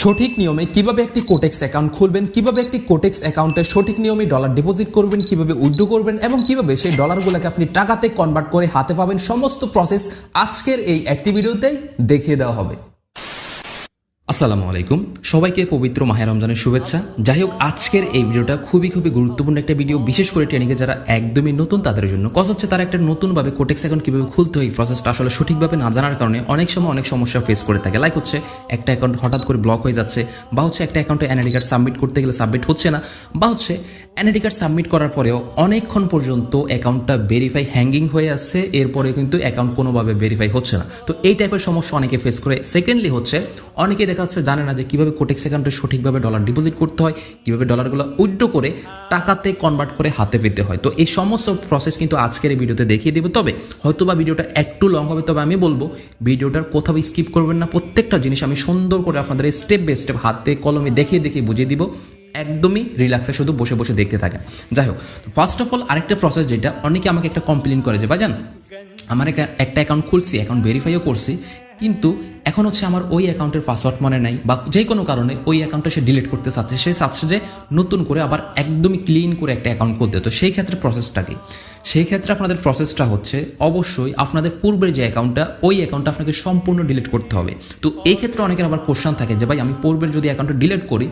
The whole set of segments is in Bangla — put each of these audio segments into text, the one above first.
সঠিক নিয়মে কিভাবে একটি কোটেক্স অ্যাকাউন্ট খুলবেন, কিভাবে একটি কোটেক্স অ্যাকাউন্টে সঠিক নিয়মে ডলার ডিপোজিট করবেন, কিভাবে উইথড্র করবেন এবং কিভাবে সেই ডলারগুলোকে আপনি টাকাতে কনভার্ট করে হাতে পাবেন, সমস্ত প্রসেস আজকের এই একটি ভিডিওতেই দেখিয়ে দেওয়া হবে। আসসালামু আলাইকুম, সবাইকে পবিত্র মাহে রমজানের শুভেচ্ছা। যাই হোক, আজকের এই ভিডিওটা খুবই গুরুত্বপূর্ণ একটা ভিডিও, বিশেষ করে ট্রেনিংয়ে যারা একদমই নতুন তাদের জন্য। কথা হচ্ছে তারা একটা নতুনভাবে কোটেক্স অ্যাকাউন্ট কীভাবে খুলতে হয়, এই প্রসেসটা আসলে সঠিকভাবে না জানার কারণে অনেক সময় অনেক সমস্যা ফেস করে থাকে। লাইক হচ্ছে একটা অ্যাকাউন্ট হঠাৎ করে ব্লক হয়ে যাচ্ছে, বা হচ্ছে একটা অ্যাকাউন্টে এনআইডি কার্ড সাবমিট করতে গেলে সাবমিট হচ্ছে না, বা হচ্ছে এনআইডি কার্ড সাবমিট করার পরেও অনেকক্ষণ পর্যন্ত অ্যাকাউন্টটা ভেরিফাই হ্যাঙ্গিং হয়ে আসছে, এরপরে কিন্তু অ্যাকাউন্ট কোনোভাবে ভেরিফাই হচ্ছে না। তো এই টাইপের সমস্যা অনেকে ফেস করে। সেকেন্ডলি হচ্ছে অনেকে দেখা যাচ্ছে জানে না যে কিভাবে কোটেক্স অ্যাকাউন্টে সঠিকভাবে ডলার ডিপোজিট করতে হয়, কিভাবে ডলারগুলো উইথড্র করে টাকাতে কনভার্ট করে হাতে পেতে হয়। তো এই সমস্ত প্রসেস কিন্তু আজকের এই ভিডিওতে দেখিয়ে দেবো। তবে হয়তোবা ভিডিওটা একটু লং হবে, তবে আমি বলবো ভিডিওটার কোথাও স্কিপ করবেন না। প্রত্যেকটা জিনিস আমি সুন্দর করে আপনাদের স্টেপ বাই স্টেপ হাতে কলমে দেখিয়ে বুঝিয়ে দিব, একদমই রিল্যাক্সে শুধু বসে বসে দেখতে থাকেন। যাই হোক, ফার্স্ট অফ অল আরেকটা প্রসেস, যেটা অনেকে আমাকে একটা কমপ্লেন করে যে ভাইজান আমার একটা অ্যাকাউন্ট খুলছি, অ্যাকাউন্ট ভেরিফাইও করছি, কিন্তু এখন হচ্ছে আমার ওই অ্যাকাউন্টের পাসওয়ার্ড মনে নাই, বা যে কোনো কারণে ওই অ্যাকাউন্টটা সে ডিলিট করতে চাচ্ছে, সে চাচ্ছে যে নতুন করে আবার একদমই ক্লিন করে একটা অ্যাকাউন্ট খুলতে। তো সেই ক্ষেত্রে প্রসেসটা কি? সেই ক্ষেত্রে আপনাদের প্রসেসটা হচ্ছে অবশ্যই আপনাদের পূর্বের যে অ্যাকাউন্টটা, ওই অ্যাকাউন্টটা আপনাকে সম্পূর্ণ ডিলিট করতে হবে। তো এই ক্ষেত্রে অনেকের আবার কোশ্চেন থাকে যে ভাই আমি পূর্বের যদি অ্যাকাউন্টটা ডিলিট করি,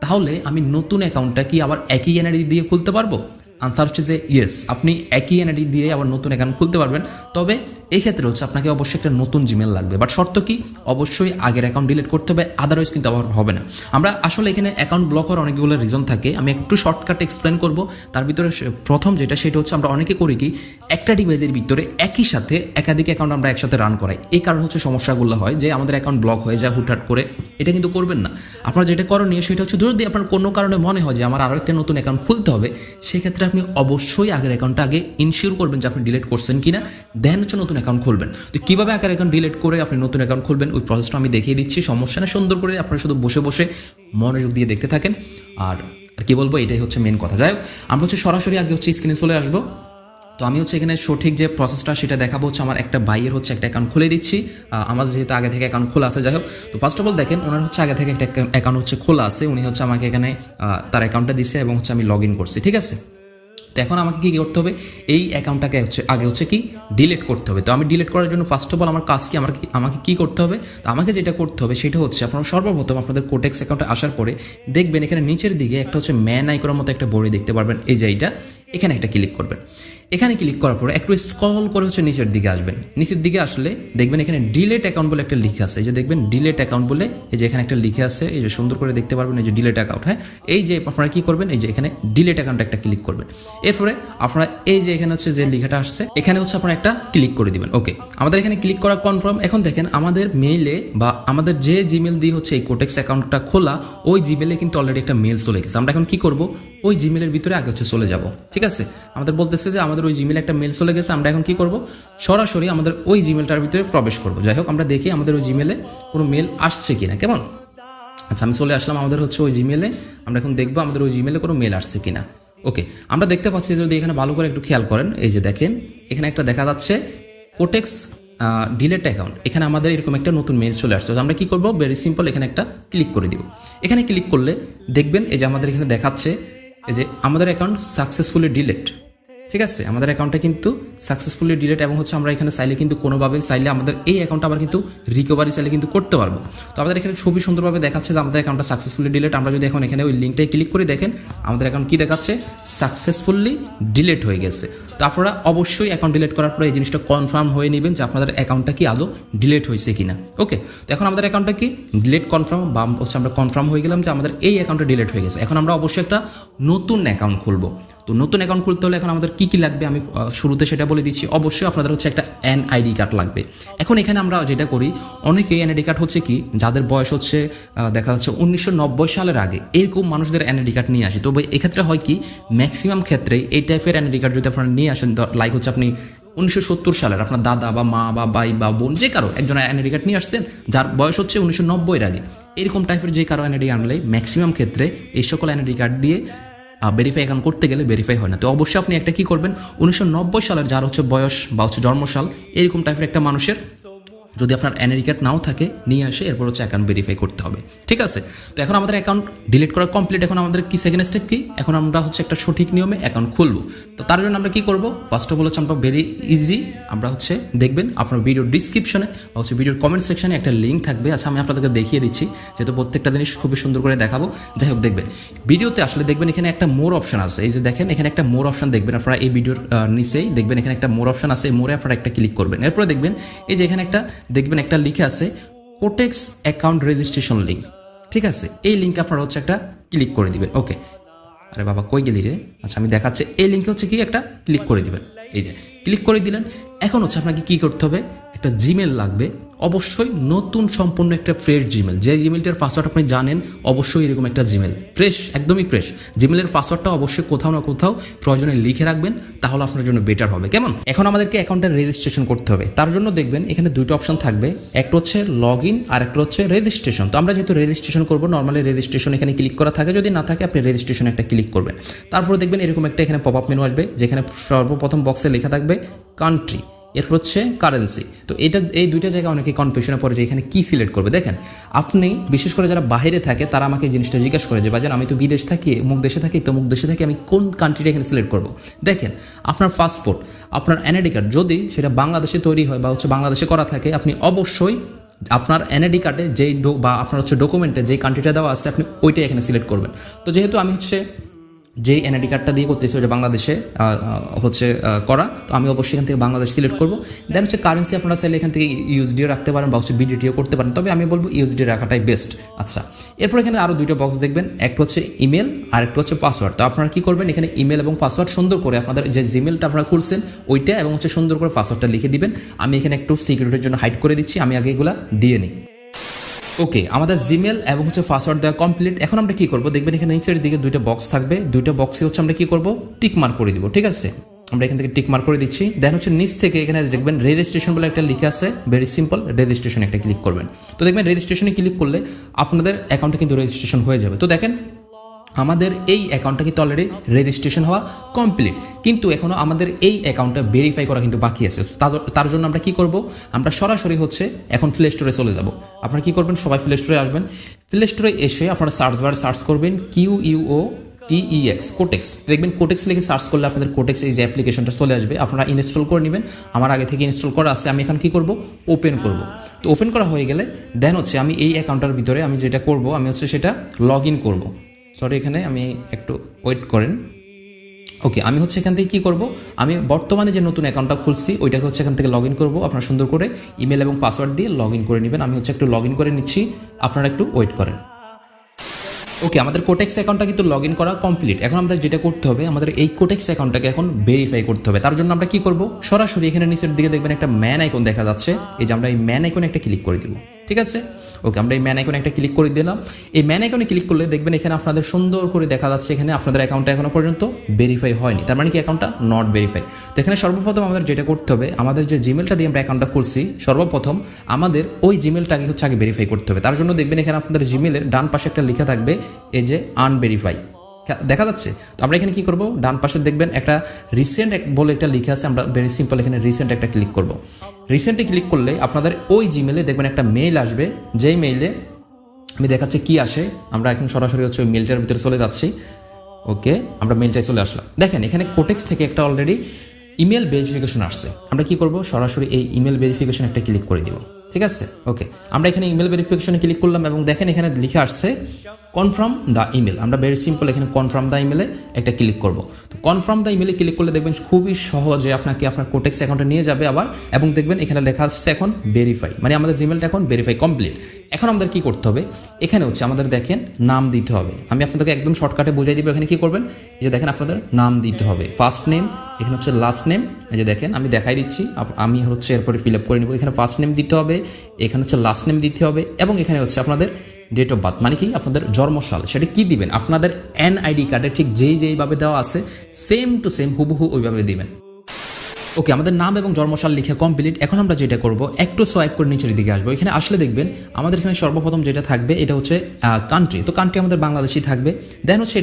তাহলে আমি নতুন অ্যাকাউন্টটা কি আবার একই এনআইডি দিয়ে খুলতে পারবো? আনসার হচ্ছে যে ইয়েস, আপনি একই এনআইডি দিয়ে আবার নতুন অ্যাকাউন্ট খুলতে পারবেন। তবে এই ক্ষেত্রে হচ্ছে আপনাকে অবশ্যই একটা নতুন জিমেল লাগবে, বাট শর্ত কি? অবশ্যই আগের অ্যাকাউন্ট ডিলিট করতে হবে, আদারওয়াইজ কিন্তু আবার হবে না। আমরা আসলে এখানে অ্যাকাউন্ট ব্লক হওয়ার অনেকগুলো রিজন থাকে, আমি একটু শর্টকাট এক্সপ্লেন করব। তার ভিতরে প্রথম যেটা, সেটা হচ্ছে আমরা অনেকে করি কি, একটা ডিভাইসের ভিতরে একই সাথে একাধিক অ্যাকাউন্ট আমরা একসাথে রান করাই। এই কারণে হচ্ছে সমস্যাগুলো হয় যে আমাদের অ্যাকাউন্ট ব্লক হয়ে যায় হুটহাট করে। এটা কিন্তু করবেন না। আপনার যেটা করণীয় সেটা হচ্ছে, যদি আপনার কোনো কারণে মনে হয় যে আমার আরও একটা নতুন অ্যাকাউন্ট খুলতে হবে, সেক্ষেত্রে আপনি অবশ্যই আগের অ্যাকাউন্টটা আগে ইনশিওর করবেন যে আপনি ডিলিট করছেন কিনা, দেন হচ্ছে নতুন অ্যাকাউন্ট খুলবেন। তো কীভাবে আগের অ্যাকাউন্ট ডিলিট করে আপনি নতুন অ্যাকাউন্ট খুলবেন, ওই প্রসেসটা আমি দেখিয়ে দিচ্ছি। সমস্যা না, সুন্দর করে আপনারা শুধু বসে বসে মনোযোগ দিয়ে দেখতে থাকেন। আর কি বলবো, এটাই হচ্ছে মেন কথা। যাই হোক, আমরা হচ্ছে সরাসরি আগে হচ্ছে স্ক্রিনে চলে আসবো। তো আমি হচ্ছে এখানে সঠিক যে প্রসেসটা সেটা দেখাবো। হচ্ছে আমার একটা ভাইয়ের হচ্ছে একটা অ্যাকাউন্ট খুলে দিচ্ছি, আমাদের যেহেতু আগে থেকে অ্যাকাউন্ট খোলা আছে। যাই হোক, তো ফার্স্ট অফ অল দেখেন, ওনার হচ্ছে আগে থেকে একটা অ্যাকাউন্ট হচ্ছে খোলা আছে, উনি হচ্ছে আমাকে এখানে তার অ্যাকাউন্টটা দিচ্ছে এবং হচ্ছে আমি লগ ইন করছি, ঠিক আছে। তো এখন আমাকে কি করতে হবে, এই অ্যাকাউন্টটাকে হচ্ছে আগে হচ্ছে কি ডিলিট করতে হবে। তো আমি ডিলিট করার জন্য ফার্স্ট অফ অল আমার কাজ কি, আমাকে কি করতে হবে? তো আমাকে যেটা করতে হবে সেটা হচ্ছে, আপনারা সর্বপ্রথম আপনাদের কোটেক্স অ্যাকাউন্টে আসার পরে দেখবেন এখানে নিচের দিকে একটা হচ্ছে ম্যান আইকনের মতো একটা বড়ি দেখতে পারবেন, এই যে এইটা, এখানে একটা ক্লিক করবেন। এখানে ক্লিক করার পরে একটু স্ক্রল করে হচ্ছে নিচের দিকে আসবেন। নিচের দিকে আসলে দেখবেন এখানে ডিলেট অ্যাকাউন্ট বলে একটা লিখে আছে, এই যে দেখবেন ডিলেট অ্যাকাউন্ট বলে, এই যে এখানে একটা লিখে আছে, এই যে সুন্দর করে দেখতে পারবেন, এই যে ডিলেট অ্যাকাউন্ট। হ্যাঁ, এই যে আপনারা কি করবেন, এই যে এখানে ডিলেট অ্যাকাউন্ট একটা ক্লিক করবেন। এরপরে আপনারা এই যে এখানে হচ্ছে যে লেখাটা আসছে, এখানে হচ্ছে আপনারা একটা ক্লিক করে দিবেন। ওকে, আমাদের এখানে ক্লিক করা কনফার্ম। এখন দেখেন আমাদের মেইলে বা আমাদের যে জিমেল দিয়ে হচ্ছে এই কোটেক্স অ্যাকাউন্টটা খোলা, ওই জিমেলে কিন্তু অলরেডি একটা মেল চলে গেছে। আমরা এখন কি করব, ওই জিমেলের ভিতরে আগে হচ্ছে চলে যাব, ঠিক আছে। আমাদের বলতেছে যে আমাদের ওই জিমেলে একটা মেল চলে গেছে, আমরা এখন কি করব, সরাসরি আমাদের ওই জিমেলটার ভিতরে প্রবেশ করব। যাই হোক, আমরা দেখি আমাদের ওই জিমেলে কোনো মেল আসছে কিনা, কেমন। আচ্ছা, আমি চলে আসলাম আমাদের হচ্ছে ওই জিমেলে। আমরা এখন দেখবো আমাদের ওই জিমেলে কোনো মেল আসছে কিনা। ওকে, আমরা দেখতে পাচ্ছি, যদি এখানে ভালো করে একটু খেয়াল করেন, এই যে দেখেন এখানে একটা দেখা যাচ্ছে কোটেক্স ডিলেট অ্যাকাউন্ট, এখানে আমাদের এরকম একটা নতুন মেল চলে আসছে। আমরা কি করব, ভেরি সিম্পল, এখানে একটা ক্লিক করে দিব। এখানে ক্লিক করলে দেখবেন এই যে আমাদের এখানে দেখাচ্ছে এই যে আমাদের অ্যাকাউন্ট সাকসেসফুলি ডিলেট, ঠিক আছে। আমাদের অ্যাকাউন্টটা কিন্তু সাকসেসফুলি ডিলিট, এবং হচ্ছে আমরা এখানে চাইলে কিন্তু কোনোভাবে চাইলে আমাদের এই অ্যাকাউন্টটা আবার কিন্তু রিকভারি চাইলে কিন্তু করতে পারবো। তো আমাদের এখানে খুবই সুন্দরভাবে দেখাচ্ছে যে আমাদের অ্যাকাউন্টটা সাকসেসফুলি ডিলিট। আমরা যদি এখন এখানে ওই লিঙ্কটাই ক্লিক করে দেখেন, আমাদের অ্যাকাউন্ট কি দেখাচ্ছে, সাকসেসফুলি ডিলিট হয়ে গেছে। তো আপনারা অবশ্যই অ্যাকাউন্ট ডিলিট করার পরে এই জিনিসটা কনফার্ম হয়ে নেবেন যে আপনাদের অ্যাকাউন্টটা কি আদৌ ডিলিট হয়েছে কিনা। ওকে, তো এখন আমাদের অ্যাকাউন্টটা কি ডিলিট কনফার্ম, বা হচ্ছে আমরা কনফার্ম হয়ে গেলাম যে আমাদের এই অ্যাকাউন্টটা ডিলিট হয়ে গেছে। এখন আমরা অবশ্যই একটা নতুন অ্যাকাউন্ট খুলবো। তো নতুন অ্যাকাউন্ট খুলতে হলে এখন আমাদের কি লাগবে আমি শুরুতে সেটা বলে দিচ্ছি। অবশ্যই আপনাদের হচ্ছে একটা এনআইডি কার্ড লাগবে। এখন এখানে আমরা যেটা করি, অনেকে এনআইডি কার্ড হচ্ছে কি, যাদের বয়স হচ্ছে দেখা যাচ্ছে 1990 সালের আগে, এরকম মানুষদের এনআইডি কার্ড নিয়ে আসি। তো এক্ষেত্রে হয় কি, ম্যাক্সিমাম ক্ষেত্রেই এই টাইপের এনআইডি কার্ড যদি আপনারা নিয়ে আসেন, লাইক হচ্ছে আপনি 1970 সালের আপনার দাদা বা মা বা ভাই বা বোন যে কারো একজন এনআইডি কার্ড নিয়ে আসছেন, যার বয়স হচ্ছে 1990-এর আগে, এরকম টাইপের যে কারো এনআইডি আনলে ম্যাক্সিমাম ক্ষেত্রে এই সকল এনআইডি কার্ড দিয়ে ভেরিফাই এখন করতে গেলে ভেরিফাই হয় না। তো অবশ্যই আপনি একটা কি করবেন, 1990 সালের যার হচ্ছে বয়স বা হচ্ছে জন্মসাল, এরকম টাইপের একটা মানুষের যদি আপনার এনআইডি কার্ড নাও থাকে নিয়ে আসে, এরপর হচ্ছে অ্যাকাউন্ট ভেরিফাই করতে হবে। ঠিক আছে, তো এখন আমাদের অ্যাকাউন্ট ডিলিট করা কমপ্লিট। এখন আমাদের কি সেকেন্ড স্টেপ কি? এখন আমরা হচ্ছে একটা সঠিক নিয়মে অ্যাকাউন্ট খুলবো। তো তার জন্য আমরা কি করব? ফার্স্ট অফ অল হচ্ছে আমরা ভেরি ইজি, আমরা হচ্ছে দেখবেন আপনার ভিডিও ডিসক্রিপশনে বা হচ্ছে ভিডিওর কমেন্ট সেকশনে একটা লিঙ্ক থাকবে। আচ্ছা, আমি আপনাদেরকে দেখিয়ে দিচ্ছি, যেহেতু প্রত্যেকটা জিনিস খুবই সুন্দর করে দেখাবো। যাই হোক, দেখবেন ভিডিওতে আসলে দেখবেন এখানে একটা মোর অপশন আছে। এই যে দেখেন এখানে একটা মোর অপশন দেখবেন আপনারা এই ভিডিওর নিচেই দেখবেন এখানে একটা মোর অপশন আছে। মোরে আপনারা একটা ক্লিক করবেন। এরপরে দেখবেন এই যে এখানে একটা দেখবেন একটা লিখে আছে কোটেক্স অ্যাকাউন্ট রেজিস্ট্রেশন লিঙ্ক। ঠিক আছে, এই লিঙ্কে আপনারা হচ্ছে একটা ক্লিক করে দিবেন। ওকে, আরে বাবা কই গেলি রে? আচ্ছা, আমি দেখাচ্ছি। এই লিঙ্কে হচ্ছে কি একটা ক্লিক করে দিবেন। এই যে ক্লিক করে দিলেন। এখন হচ্ছে আপনাকে কি করতে হবে? একটা জিমেল লাগবে, অবশ্যই নতুন সম্পূর্ণ একটা ফ্রেশ জিমেল। যে জিমেলটার পাসওয়ার্ড আপনি জানেন, অবশ্যই এরকম একটা জিমেল, ফ্রেশ, একদমই ফ্রেশ জিমেলের পাসওয়ার্ডটা অবশ্যই কোথাও না কোথাও প্রয়োজনে লিখে রাখবেন, তাহলে আপনার জন্য বেটার হবে। কেমন? এখন আমাদেরকে অ্যাকাউন্টের রেজিস্ট্রেশন করতে হবে। তার জন্য দেখবেন এখানে দুটো অপশন থাকবে, একটা হচ্ছে লগ ইন আর একটা হচ্ছে রেজিস্ট্রেশন। তো আমরা যেহেতু রেজিস্ট্রেশন করবো, নর্মালি রেজিস্ট্রেশন এখানে ক্লিক করা থাকে, যদি না থাকে আপনি রেজিস্ট্রেশন একটা ক্লিক করবেন। তারপরে দেখবেন এরকম একটা এখানে পপ আপ মেনু আসবে, যেখানে সর্বপ্রথম বক্সে লেখা থাকবে কান্ট্রি, এরপর হচ্ছে কারেন্সি। তো এই দুইটা জায়গায় অনেকে কনফিউশনে পড়ে যে এখানে কি সিলেক্ট করবে। দেখেন আপনি বিশেষ করে যারা বাইরে থাকে তারা আমাকে এই জিনিসটা জিজ্ঞাসা করে যে বাজান আমি তো বিদেশ থাকি, মুখ দেশে থাকি, তো মুখ দেশে থাকি, আমি কোন কান্ট্রিটা এখানে সিলেক্ট করব। দেখেন আপনার পাসপোর্ট, আপনার এনআইডি কার্ড যদি সেটা বাংলাদেশে তৈরি হয় বা হচ্ছে বাংলাদেশে করা থাকে, আপনি অবশ্যই আপনার এনআইডি কার্ডে যেই বা আপনার হচ্ছে ডকুমেন্টে যেই কান্ট্রিটা দেওয়া আছে আপনি ওইটাই এখানে সিলেক্ট করবেন। তো যেহেতু আমি হচ্ছে যে এনআইডি কার্ডটা দিয়ে করতেছি ওটা বাংলাদেশে হচ্ছে করা, তো আমি অবশ্যই এখান থেকে বাংলাদেশ সিলেক্ট করবো। দেন হচ্ছে কারেন্সি আপনারা চাইলে এখান থেকে ইউএসডিও রাখতে পারেন বা হচ্ছে বিডিটিও করতে পারেন, তবে আমি বলবো ইউএসডি রাখাটাই বেস্ট। আচ্ছা, এরপর এখানে আরও দুইটা বক্স দেখবেন, একটা হচ্ছে ইমেল আর একটা হচ্ছে পাসওয়ার্ড। তো আপনারা কি করবেন? এখানে ইমেল এবং পাসওয়ার্ড সুন্দর করে আপনাদের যে জিমেলটা আপনারা খুলছেন ওইটা এবং হচ্ছে সুন্দর করে পাসওয়ার্ডটা লিখে দিবেন। আমি এখানে একটু সিকিউরিটির জন্য হাইড করে দিচ্ছি, আমি আগে এগুলা দিয়ে নিই। ওকে, আমাদের জিমেল এবং হচ্ছে পাসওয়ার্ড দেওয়া কমপ্লিট। এখন আমরা কি করবো? দেখবেন এখানে নিচের দিকে দুইটা বক্স থাকবে, দুইটা বক্সে হচ্ছে আমরা কি করবো? টিক মার্ক করে দিব। ঠিক আছে, আমরা এখান থেকে টিক মার্ক করে দিচ্ছি। দেন হচ্ছে নিচ থেকে এখানে দেখবেন রেজিস্ট্রেশন বলে একটা লিখে আছে, ভেরি সিম্পল, রেজিস্ট্রেশন একটা ক্লিক করবেন। তো দেখবেন রেজিস্ট্রেশনে ক্লিক করলে আপনাদের অ্যাকাউন্টে কিন্তু রেজিস্ট্রেশন হয়ে যাবে। তো দেখেন আমাদের এই অ্যাকাউন্টটা কিন্তু অলরেডি রেজিস্ট্রেশন হওয়া কমপ্লিট, কিন্তু এখনো আমাদের এই অ্যাকাউন্টটা ভেরিফাই করা কিন্তু বাকি আছে। তার জন্য আমরা কি করব? আমরা সরাসরি হচ্ছে এখন প্লে স্টোরে চলে যাব। আপনারা কি করবেন? সবাই প্লে স্টোরে আসবেন। প্লে স্টোরে এসে আপনারা সার্চ বারে সার্চ করবেন QUOTEX কোটেক্স। দেখবেন কোটেক্স লিখে সার্চ করলে আপনাদের কোটেক্স এই যে অ্যাপ্লিকেশনটা চলে আসবে, আপনারা ইনস্টল করে নেবেন। আমার আগে থেকে ইনস্টল করা আছে, আমি এখন কি করব? ওপেন করব। তো ওপেন করা হয়ে গেলে দেন হচ্ছে আমি এই অ্যাকাউন্টের ভিতরে আমি যেটা করব, আমি হচ্ছে সেটা লগ ইন করবো। সরি, এখানে আমি একটু ওয়েট করেন। ওকে, আমি হচ্ছে এখান থেকে কী করব? আমি বর্তমানে যে নতুন অ্যাকাউন্টটা খুলছি ওইটাকে হচ্ছে এখান থেকে লগ ইন করবো। আপনারা সুন্দর করে ইমেল এবং পাসওয়ার্ড দিয়ে লগ ইন করে নেবেন। আমি হচ্ছে একটু লগ ইন করে নিচ্ছি, আপনারা একটু ওয়েট করেন। ওকে, আমাদের কোটেক্স অ্যাকাউন্টটা কিন্তু লগ ইন করা কমপ্লিট। এখন আমাদের যেটা করতে হবে, আমাদের এই কোটেক্স অ্যাকাউন্টটাকে এখন ভেরিফাই করতে হবে। তার জন্য আমরা কি করব? সরাসরি এখানে নিচের দিকে দেখবেন একটা ম্যান আইকন দেখা যাচ্ছে, এই যে আমরা এই ম্যান আইকনে একটা ক্লিক করে দিব। ঠিক আছে, ওকে, আমরা এই ম্যান আইকনে একটা ক্লিক করে দিলাম। এই ম্যান আইকনে ক্লিক করলে দেখবেন এখানে আপনাদের সুন্দর করে দেখা যাচ্ছে এখানে আপনাদের অ্যাকাউন্টটা এখনো পর্যন্ত ভেরিফাই হয়নি, তার মানে কি অ্যাকাউন্টটা নট ভেরিফাই। তো এখানে সর্বপ্রথম আমাদের যেটা করতে হবে, আমাদের যে জিমেলটা দিয়ে আমরা অ্যাকাউন্টটা খুলছি সর্বপ্রথম আমাদের ওই জিমেলটাকে হচ্ছে আগে ভেরিফাই করতে হবে। তার জন্য দেখবেন এখানে আপনাদের জিমেলের ডান পাশে একটা লেখা থাকবে, এই যে আনভেরিফাই দেখা যাচ্ছে। তো আমরা এখানে কি করব? ডান পাশে দেখবেন একটা রিসেন্ট বলে একটা লিখে আছে, আমরা ভেরি সিম্পল এখানে রিসেন্ট একটা ক্লিক করব। রিসেন্টে ক্লিক করলে আপনাদের ওই জিমেলে দেখবেন একটা মেইল আসবে, যেই মেইলে আমি দেখাচ্ছি কি আসে। আমরা এখন সরাসরি হচ্ছে ওই মেলটার ভিতরে চলে যাচ্ছি। ওকে, আমরা মেলটায় চলে আসলাম। দেখেন এখানে কোটেক্স থেকে একটা অলরেডি ইমেল ভেরিফিকেশন আসছে। আমরা কি করব? সরাসরি এই ইমেল ভেরিফিকেশন একটা ক্লিক করে দিব। ঠিক আছে, ওকে, আমরা এখানে ইমেল ভেরিফিকেশনে ক্লিক করলাম এবং দেখেন এখানে লিখে আসছে কনফার্ম দ্য ইমেল। আমরা ভেরি সিম্পল এখানে কনফার্ম দ্য ইমেলে একটা ক্লিক করব। তো কনফার্ম দ্য ইমেলে ক্লিক করলে দেখবেন খুবই সহজে আপনাকে আপনার কোটেক্স অ্যাকাউন্টে নিয়ে যাবে আবার, এবং দেখবেন এখানে লেখা আসছে এখন ভেরিফাই, মানে আমাদের জিমেলটা এখন ভেরিফাই কমপ্লিট। এখন আমাদের কি করতে হবে? এখানে হচ্ছে আমাদের দেখেন নাম দিতে হবে। আমি আপনাদেরকে একদম শর্টকাটে বুঝাই দিব। এখানে কি করবেন? এই যে দেখেন আপনাদের নাম দিতে হবে, ফার্স্ট নেম, এখানে হচ্ছে লাস্ট নেম। এই যে দেখেন আমি দেখাই দিচ্ছি, আমি হচ্ছে এরপরে ফিল আপ করে নিব। এখানে ফার্স্ট নেম দিতে হবে, এখানে হচ্ছে লাস্ট নেম দিতে হবে, এবং এখানে হচ্ছে আপনাদের ডেট অফ বার্থ, মানে কি আপনাদের জন্মসাল, সেটা কি দিবেন? আপনাদের এনআইডি কার্ডে ঠিক যেইভাবে দেওয়া আছে সেম টু সেম হুবহু ওইভাবে দিবেন। ওকে, আমাদের নাম এবং জন্মসাল লিখে কমপ্লিট। এখন আমরা যেটা করব, একটু সোয়াইপ করে নিচের দিকে আসবো। এখানে আসলে দেখবেন আমাদের এখানে সর্বপ্রথম যেটা থাকবে এটা হচ্ছে কান্ট্রি। তো কান্ট্রি আমাদের বাংলাদেশই থাকবে। দেন হচ্ছে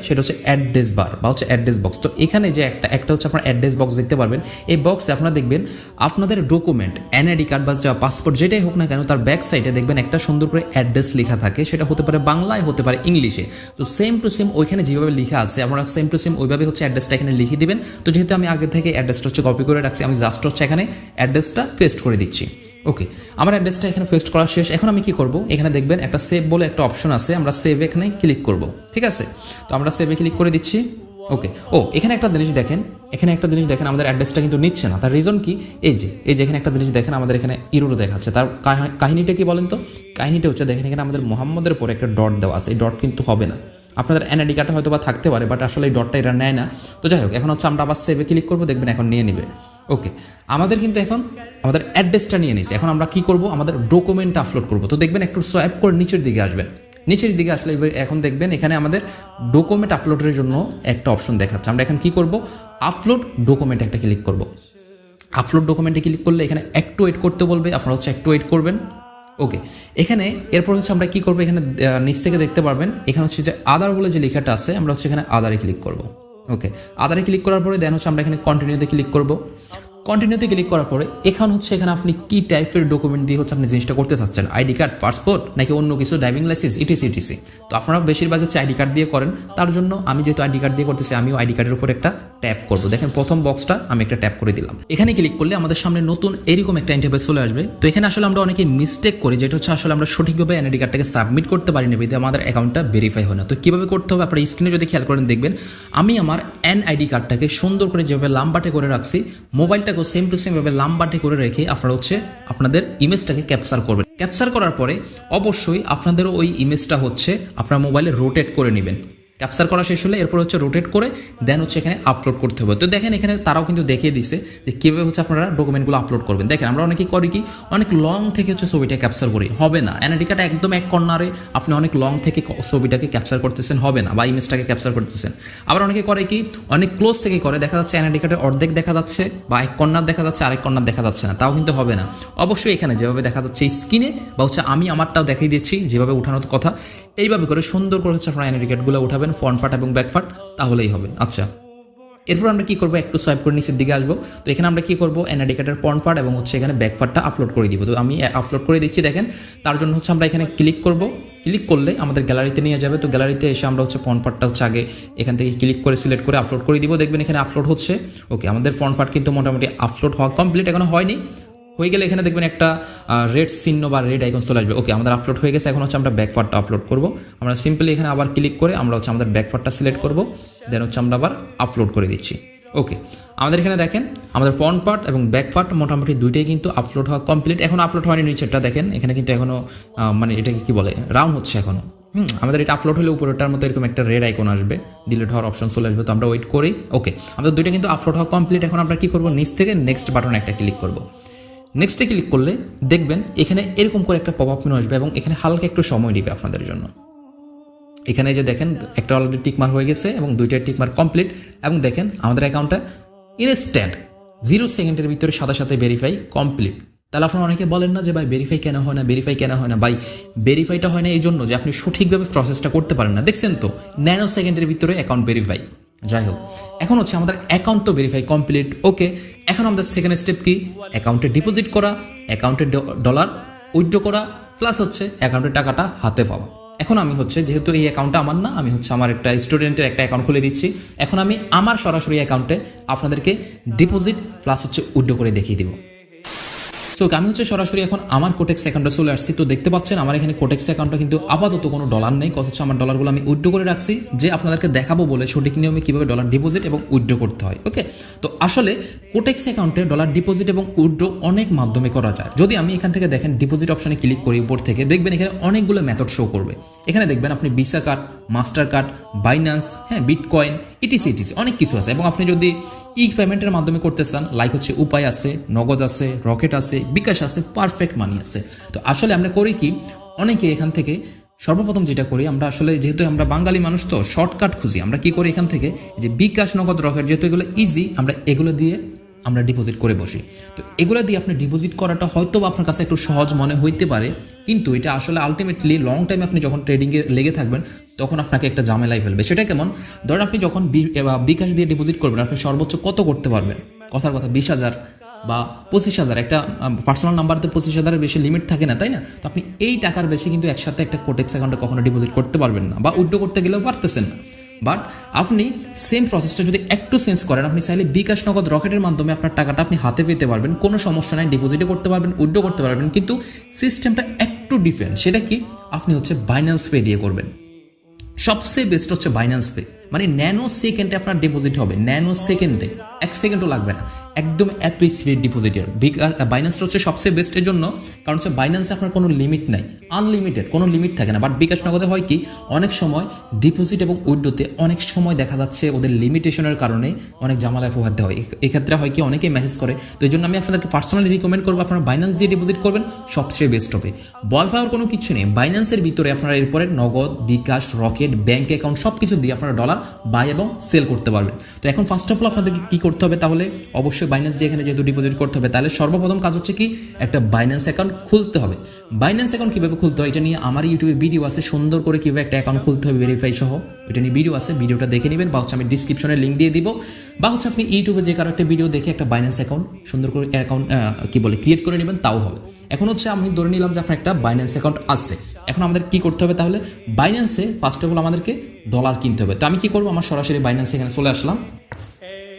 সেটা হচ্ছে অ্যাড্রেস বার বা হচ্ছে অ্যাড্রেস বক্স। তো এখানে যে একটা হচ্ছে আপনার অ্যাড্রেস বক্স দেখতে পারবেন। এই বক্সে আপনারা দেখবেন আপনাদের ডকুমেন্ট, এনআইডি কার্ড বা পাসপোর্ট যেটাই হোক না কেন, তার ব্যাক সাইডে দেখবেন একটা সুন্দর করে অ্যাড্রেস লেখা থাকে। সেটা হতে পারে বাংলায়, হতে পারে ইংলিশে। তো সেম টু সেম ওইখানে যেভাবে লেখা আছে আপনারা সেম টু সেম ওইভাবে হচ্ছে অ্যাড্রেসটা এখানে লিখে দিবেন। তো যেহেতু আমি আগে থেকে অ্যাড্রেসটা হচ্ছে কপি করে রাখছি, আমি জাস্ট হচ্ছে এখানে অ্যাড্রেসটা পেস্ট করে দিচ্ছি। ওকে, আমার অ্যাড্রেসটা এখানে পেস্ট করা শেষ। এখন আমি কি করব, এখানে দেখবেন একটা সেভ বলে একটা অপশন আছে, আমরা সেভ এখানে ক্লিক করব। ঠিক আছে, তো আমরা সেভে ক্লিক করে দিচ্ছি। ওকে, এখানে একটা জিনিস দেখেন, আমাদের অ্যাড্রেসটা কিন্তু নিচ্ছে না। তার রিজন কি, এই যে এখানে একটা জিনিস দেখেন, আমাদের এখানে ইরোর দেখাচ্ছে। তার কাহিনীটা কি বলেন তো? কাহিনীটা হচ্ছে দেখেন এখানে আমাদের মোহাম্মদের পরে একটা ডট দেওয়া আছে। এই ডট কিন্তু হবে না। আপনাদের এনআইডি কার্ডটা হয়তো বা থাকতে পারে, বাট আসলে এই ডটটা এটা নেয় না। তো যাই হোক, এখন হচ্ছে আমরা আবার সেভে ক্লিক করবো, দেখবেন এখন নিয়ে নিবে। ওকে, আমাদের কিন্তু এখন আমাদের অ্যাড্রেসটা নিয়ে নিয়েছে। এখন আমরা কি করব, আমাদের ডকুমেন্টটা আপলোড করব। তো দেখবেন একটু সোয়াইপ করে নিচের দিকে আসবেন। নিচের দিকে আসলে এখন দেখবেন এখানে আমাদের ডকুমেন্ট আপলোডের জন্য একটা অপশন দেখাচ্ছে। আমরা এখন কি করব, আপলোড ডকুমেন্ট একটা ক্লিক করব। আপলোড ডকুমেন্টে ক্লিক করলে এখানে একটু ওয়েট করতে বলবে, আপনারা হচ্ছে একটু ওয়েট করবেন। ওকে, এখানে এরপর হচ্ছে আমরা কি করবো, এখানে নিচ থেকে দেখতে পারবেন এখানে হচ্ছে যে আদার বলে যে লেখাটা আছে, আমরা হচ্ছে এখানে আদারে ক্লিক করব। ওকে, আদারে ক্লিক করার পরে দেন হচ্ছে আমরা এখানে কন্টিনিউতে ক্লিক করব। কন্টিনিউতে ক্লিক করার পরে হচ্ছে এখানে আপনি কি টাইপের ডকুমেন্ট দিয়ে হচ্ছে আপনি জিনিসটা করতে চাচ্ছেন, আইডি কার্ড, পাসপোর্ট নাকি অন্য কিছু, ড্রাইভিং লাইসেন্স, ইটিসি। তো আপনারা বেশিরভাগ হচ্ছে আইডি কার্ড দিয়ে করেন। তার জন্য আমি যেহেতু আইডি কার্ড দিয়ে করতেছি, আমিও আইডি কার্ডের উপর একটা ট্যাপ করবো। দেখেন প্রথম বক্সটা আমি একটা ট্যাপ করে দিলাম। এখানে ক্লিক করলে আমাদের সামনে নতুন এরকম একটা ইন্টারফেস চলে আসবে। তো এখানে আসলে আমরা অনেকে মিস্টেক করি, যেটা হচ্ছে আসলে আমরা সঠিকভাবে এনআইডি কার্ডটাকে সাবমিট করতে পারি না, বিধে আমাদের অ্যাকাউন্টটা ভেরিফাই হয় না। তো কিভাবে করতে হবে, আপনারা স্ক্রিনে যদি খেয়াল করেন দেখবেন আমি আমার এনআইডি কার্ডটাকে সুন্দর করে যেভাবে লাম্বাটে করে রাখছি, মোবাইলটাকেও সেম টু সেম ভাবে লাম্বাটে করে রেখে আপনারা হচ্ছে আপনাদের ইমেজটাকে ক্যাপচার করবেন। ক্যাপচার করার পরে অবশ্যই আপনাদেরও ওই ইমেজটা হচ্ছে আপনার মোবাইলে রোটেট করে নেবেন। ক্যাপচার করা শেষ হলে এরপর হচ্ছে রোটেট করে দেন হচ্ছে এখানে আপলোড করতে হবে। তো দেখেন এখানে তারাও কিন্তু দেখিয়ে দিছে যে কীভাবে হচ্ছে আপনারা ডকুমেন্টগুলো আপলোড করবেন। দেখেন আমরা অনেকেই করি কি, অনেক লং থেকে হচ্ছে ছবিটা ক্যাপচার করি, হবে না। এনআইডি কার্ড একদম এক কর্নারে আপনি অনেক লং থেকে ছবিটাকে ক্যাপচার করতেছেন, হবে না, বা ইমেজটাকে ক্যাপচার করতেছেন। আবার অনেকে করে কি, অনেক ক্লোজ থেকে করে, দেখা যাচ্ছে এনআইডি কার্ডের অর্ধেক দেখা যাচ্ছে বা এক কর্নার দেখা যাচ্ছে, আরেক কর্নার দেখা যাচ্ছে না, তাও কিন্তু হবে না। অবশ্যই এখানে যেভাবে দেখা যাচ্ছে স্ক্রিনে বা হচ্ছে আমি আমারটাও দেখিয়ে দিচ্ছি যেভাবে উঠানোর কথা, এইভাবে করে সুন্দর করে হচ্ছে আপনারা এনআইডি কার্ডগুলো উঠাবেন, ফ্রন্ট পার্ট এবং ব্যাক পার্ট, তাহলেই হবে। আচ্ছা, এরপর আমরা কি করবো, একটু সোয়াইপ করে নিচের দিকে আসবো। তো এখানে আমরা কি করবো, এনআইডি কার্ডের ফ্রন্ট পার্ট এবং হচ্ছে এখানে ব্যাক পার্টটা আপলোড করে দিব। তো আমি আপলোড করে দিচ্ছি। দেখেন তার জন্য হচ্ছে আমরা এখানে ক্লিক করব। ক্লিক করলে আমাদের গ্যালারিতে নিয়ে যাবে। তো গ্যালারিতে এসে আমরা হচ্ছে ফ্রন্ট পার্টটা হচ্ছে আগে এখান থেকে ক্লিক করে সিলেক্ট করে আপলোড করে দিব। দেখবেন এখানে আপলোড হচ্ছে। ওকে, আমাদের ফ্রন্ট পার্ট কিন্তু মোটামুটি আপলোড হওয়া কমপ্লিট, এখনো হয়নি। হয়ে গেলে এখানে দেখবেন একটা রেড চিহ্ন বা রেড আইকন চলে আসবে। ওকে, আমাদের আপলোড হয়ে গেছে। এখন হচ্ছে আমরা ব্যাক পার্টটা আপলোড করব। আমরা সিম্পলি এখানে আবার ক্লিক করে আমরা হচ্ছে আমাদের ব্যাক পার্টটা সিলেক্ট করব, দেন হচ্ছে আমরা আবার আপলোড করে দিচ্ছি। ওকে, আমাদের এখানে দেখেন আমাদের ফ্রন্ট পার্ট এবং ব্যাক পার্ট মোটামুটি দুইটাই কিন্তু আপলোড হওয়া কমপ্লিট। এখন আপলোড হয়নি নিচেরটা, দেখেন এখানে কিন্তু এখনো মানে এটাকে কি বলে, রাউন্ড হচ্ছে এখনো। আমাদের এটা আপলোড হলে উপরেটার মতো এরকম একটা রেড আইকন আসবে, ডিলিট হওয়ার অপশন চলে আসবে। তো আমরা ওয়েট করি। ওকে, আমাদের দুইটা কিন্তু আপলোড হওয়া কমপ্লিট। এখন আমরা কি করবো, নিচ থেকে নেক্সট বাটন একটা ক্লিক করব। নেক্সটে ক্লিক করলে দেখবেন এখানে এরকম করে একটা পপ আপ মেনু আসবে এবং এখানে হালকা একটু সময় দিবে আপনাদের জন্য। এখানে যে দেখেন একটা অলরেডি টিকমার্ক হয়ে গেছে এবং দুইটা টিকমার্ক কমপ্লিট। এবং দেখেন আমাদের অ্যাকাউন্টটা ইনস্ট্যান্ট 0 সেকেন্ডের ভিতরে সাথে সাথে ভেরিফাই কমপ্লিট। তাহলে আপনারা অনেকে বলেন না যে ভাই ভেরিফাই কেন হয় না, ভেরিফাই কেন হয় না। ভাই ভেরিফাইটা হয় না এই জন্য যে আপনি সঠিকভাবে প্রসেসটা করতে পারেন না। দেখছেন তো, ন্যানো সেকেন্ডের ভিতরে অ্যাকাউন্ট ভেরিফাই। যাই হোক, এখন হচ্ছে আমাদের অ্যাকাউন্ট তো ভেরিফাই কমপ্লিট। ওকে, এখন আমাদের সেকেন্ড স্টেপ কি, অ্যাকাউন্টে ডিপোজিট করা, অ্যাকাউন্টে ডলার উইথড্র করা, প্লাস হচ্ছে অ্যাকাউন্টের টাকাটা হাতে পাওয়া। এখন আমি হচ্ছে যেহেতু এই অ্যাকাউন্টটা আমার না, আমি হচ্ছে আমার একটা স্টুডেন্টের একটা অ্যাকাউন্ট খুলে দিচ্ছি। এখন আমি আমার সরাসরি অ্যাকাউন্টে আপনাদেরকে ডিপোজিট প্লাস হচ্ছে উইথড্র করে দেখিয়ে দিব। সো আমি হচ্ছে সরাসরি এখন আমার কোটেক্স অ্যাকাউন্টে চলে আসছি। তো দেখতে পাচ্ছেন আমার এখানে কোটেক্স অ্যাকাউন্টে কিন্তু আপাতত কোনো ডলার নেই, কথা হচ্ছে আমার ডলারগুলো আমি উইথড্র করে রাখছি, যে আপনাদেরকে দেখাবো বলে সঠিক নিয়মে কিভাবে ডলার ডিপোজিট এবং উইথড্র করতে হয়। ওকে, তো আসলে কোটেক্স অ্যাকাউন্টে ডলার ডিপোজিট এবং উইথড্র অনেক মাধ্যমে করা যায়। যদি আমি এখান থেকে দেখেন ডিপোজিট অপশনে ক্লিক করি উপর থেকে, দেখবেন এখানে অনেকগুলো মেথড শো করবে। এখানে দেখবেন আপনি visa card, master card, Binance, bitcoin, etc অনেক কিছু আছে। এবং আপনি যদি ই পেমেন্টের মাধ্যমে করতে চান, লাইক হচ্ছে উপায় আছে, নগদ আছে, রকেট আছে, বিকাশ আছে, পারফেক্ট মানি আছে। তো আসলে আমরা করি কি, অনেকে এখান থেকে সর্বপ্রথম যেটা করি আমরা, আসলে যেহেতু আমরা বাঙালি মানুষ তো শর্টকাট খুঁজি, আমরা কি করি এখান থেকে যে বিকাশ, নগদ, রকেট, যেহেতু এগুলো ইজি, আমরা এগুলো দিয়ে আমরা ডিপোজিট করে বসি। তো এগুলো দিয়ে আপনি ডিপোজিট করাটা হয়তো আপনার কাছে একটু সহজ মনে হইতে পারে, কিন্তু এটা আসলে আলটিমেটলি লং টাইম আপনি যখন ট্রেডিংয়ে লেগে থাকবেন তখন আপনাকে একটা ঝামেলায় ফেলবে। সেটা কেমন? ধরেন আপনি যখন বিকাশ দিয়ে ডিপোজিট করবেন, আপনি সর্বোচ্চ কত করতে পারবেন? কথার কথা 20,000 বা 25,000। একটা পার্সোনাল নাম্বারতে 25,000-এর বেশি লিমিট থাকে না, তাই না? তো আপনি এই টাকার বেশি কিন্তু একসাথে একটা কোটেক্স অ্যাকাউন্টে কখনো ডিপোজিট করতে পারবেন না, বা উইথড্র করতে গেলেও পারতেছেন না। বাট আপনি সেম প্রসেসটা যদি একটু চেঞ্জ করেন, আপনি চাইলে বিকাশ নগদ রকেটের মাধ্যমে আপনার টাকাটা আপনি হাতে পেতে পারবেন, কোনো সমস্যা নাই, ডিপোজিটও করতে পারবেন, উইথড্র করতে পারবেন। কিন্তু সিস্টেমটা একটু ডিফারেন্ট। সেটা কি? আপনি হচ্ছে বাইন্যান্স পে দিয়ে করবেন। সবচেয়ে বেস্ট হচ্ছে বাইন্যান্স পে, মানে ন্যানো সেকেন্ডে আপনার ডিপোজিট হবে, ন্যানো সেকেন্ডে, 1 সেকেন্ডও লাগবে না, একদম এতই স্পিড ডিপোজিটের। বাইন্যান্সটা হচ্ছে সবচেয়ে বেস্টের জন্য, কারণ হচ্ছে বাইন্যান্সে আপনার কোনো লিমিট নাই, আনলিমিটেড, কোনো লিমিট থাকে না। বাট বিকাশ নগদে হয় কি, অনেক সময় ডিপোজিট এবং উইথড্রোতে অনেক সময় দেখা যাচ্ছে ওদের লিমিটেশনের কারণে অনেক ঝামেলায় পোহাতে হয়। এক্ষেত্রে হয় কি, অনেকেই মেসেজ করে। তো এই জন্য আমি আপনাদেরকে পার্সোনালি রিকমেন্ড করবো আপনারা বাইন্যান্স দিয়ে ডিপোজিট করবেন, সবচেয়ে বেস্ট হবে। ভয় পাওয়ার কোনো কিছু নেই। বাইন্যান্সের ভিতরে আপনারা এরপরে নগদ, বিকাশ, রকেট, ব্যাংক অ্যাকাউন্ট সব কিছু দিয়ে আপনারা ডলার বাই এবং সেল করতে পারবেন। তো এখন ফার্স্ট অফ অল আপনাদেরকে কি করতে হবে? তাহলে অবশ্যই বাইন্যান্স দিয়ে এখানে যেহেতু ডিপোজিট করতে হবে, তাহলে সর্বপ্রথম কাজ হচ্ছে কি, একটা বাইন্যান্স অ্যাকাউন্ট খুলতে হবে। বাইন্যান্স অ্যাকাউন্ট কীভাবে খুলতে হয় এটা নিয়ে আমার ইউটিউবে ভিডিও আছে, সুন্দর করে কীভাবে একটা অ্যাকাউন্ট খুলতে হবে ভেরিফাই সহ, এটা নিয়ে ভিডিও আছে, ভিডিওটা দেখে নেবেন, বা হচ্ছে আমি ডিসক্রিপশনে লিঙ্ক দিয়ে দিব, বা হচ্ছে আপনি ইউটিউবে যে কারো একটা ভিডিও দেখে একটা বাইন্যান্স অ্যাকাউন্ট সুন্দর করে অ্যাকাউন্ট ক্রিয়েট করে নেবেন, তাও হবে। এখন হচ্ছে আমি ধরে নিলাম যে আপনার একটা বাইন্যান্স অ্যাকাউন্ট আছে। এখন আমাদের কি করতে হবে? তাহলে বাইন্যান্সে ফার্স্ট অফ অল আমাদেরকে ডলার কিনতে হবে। তো আমি কি করবো, আমার সরাসরি বাইন্যান্সে এখানে চলে আসলাম।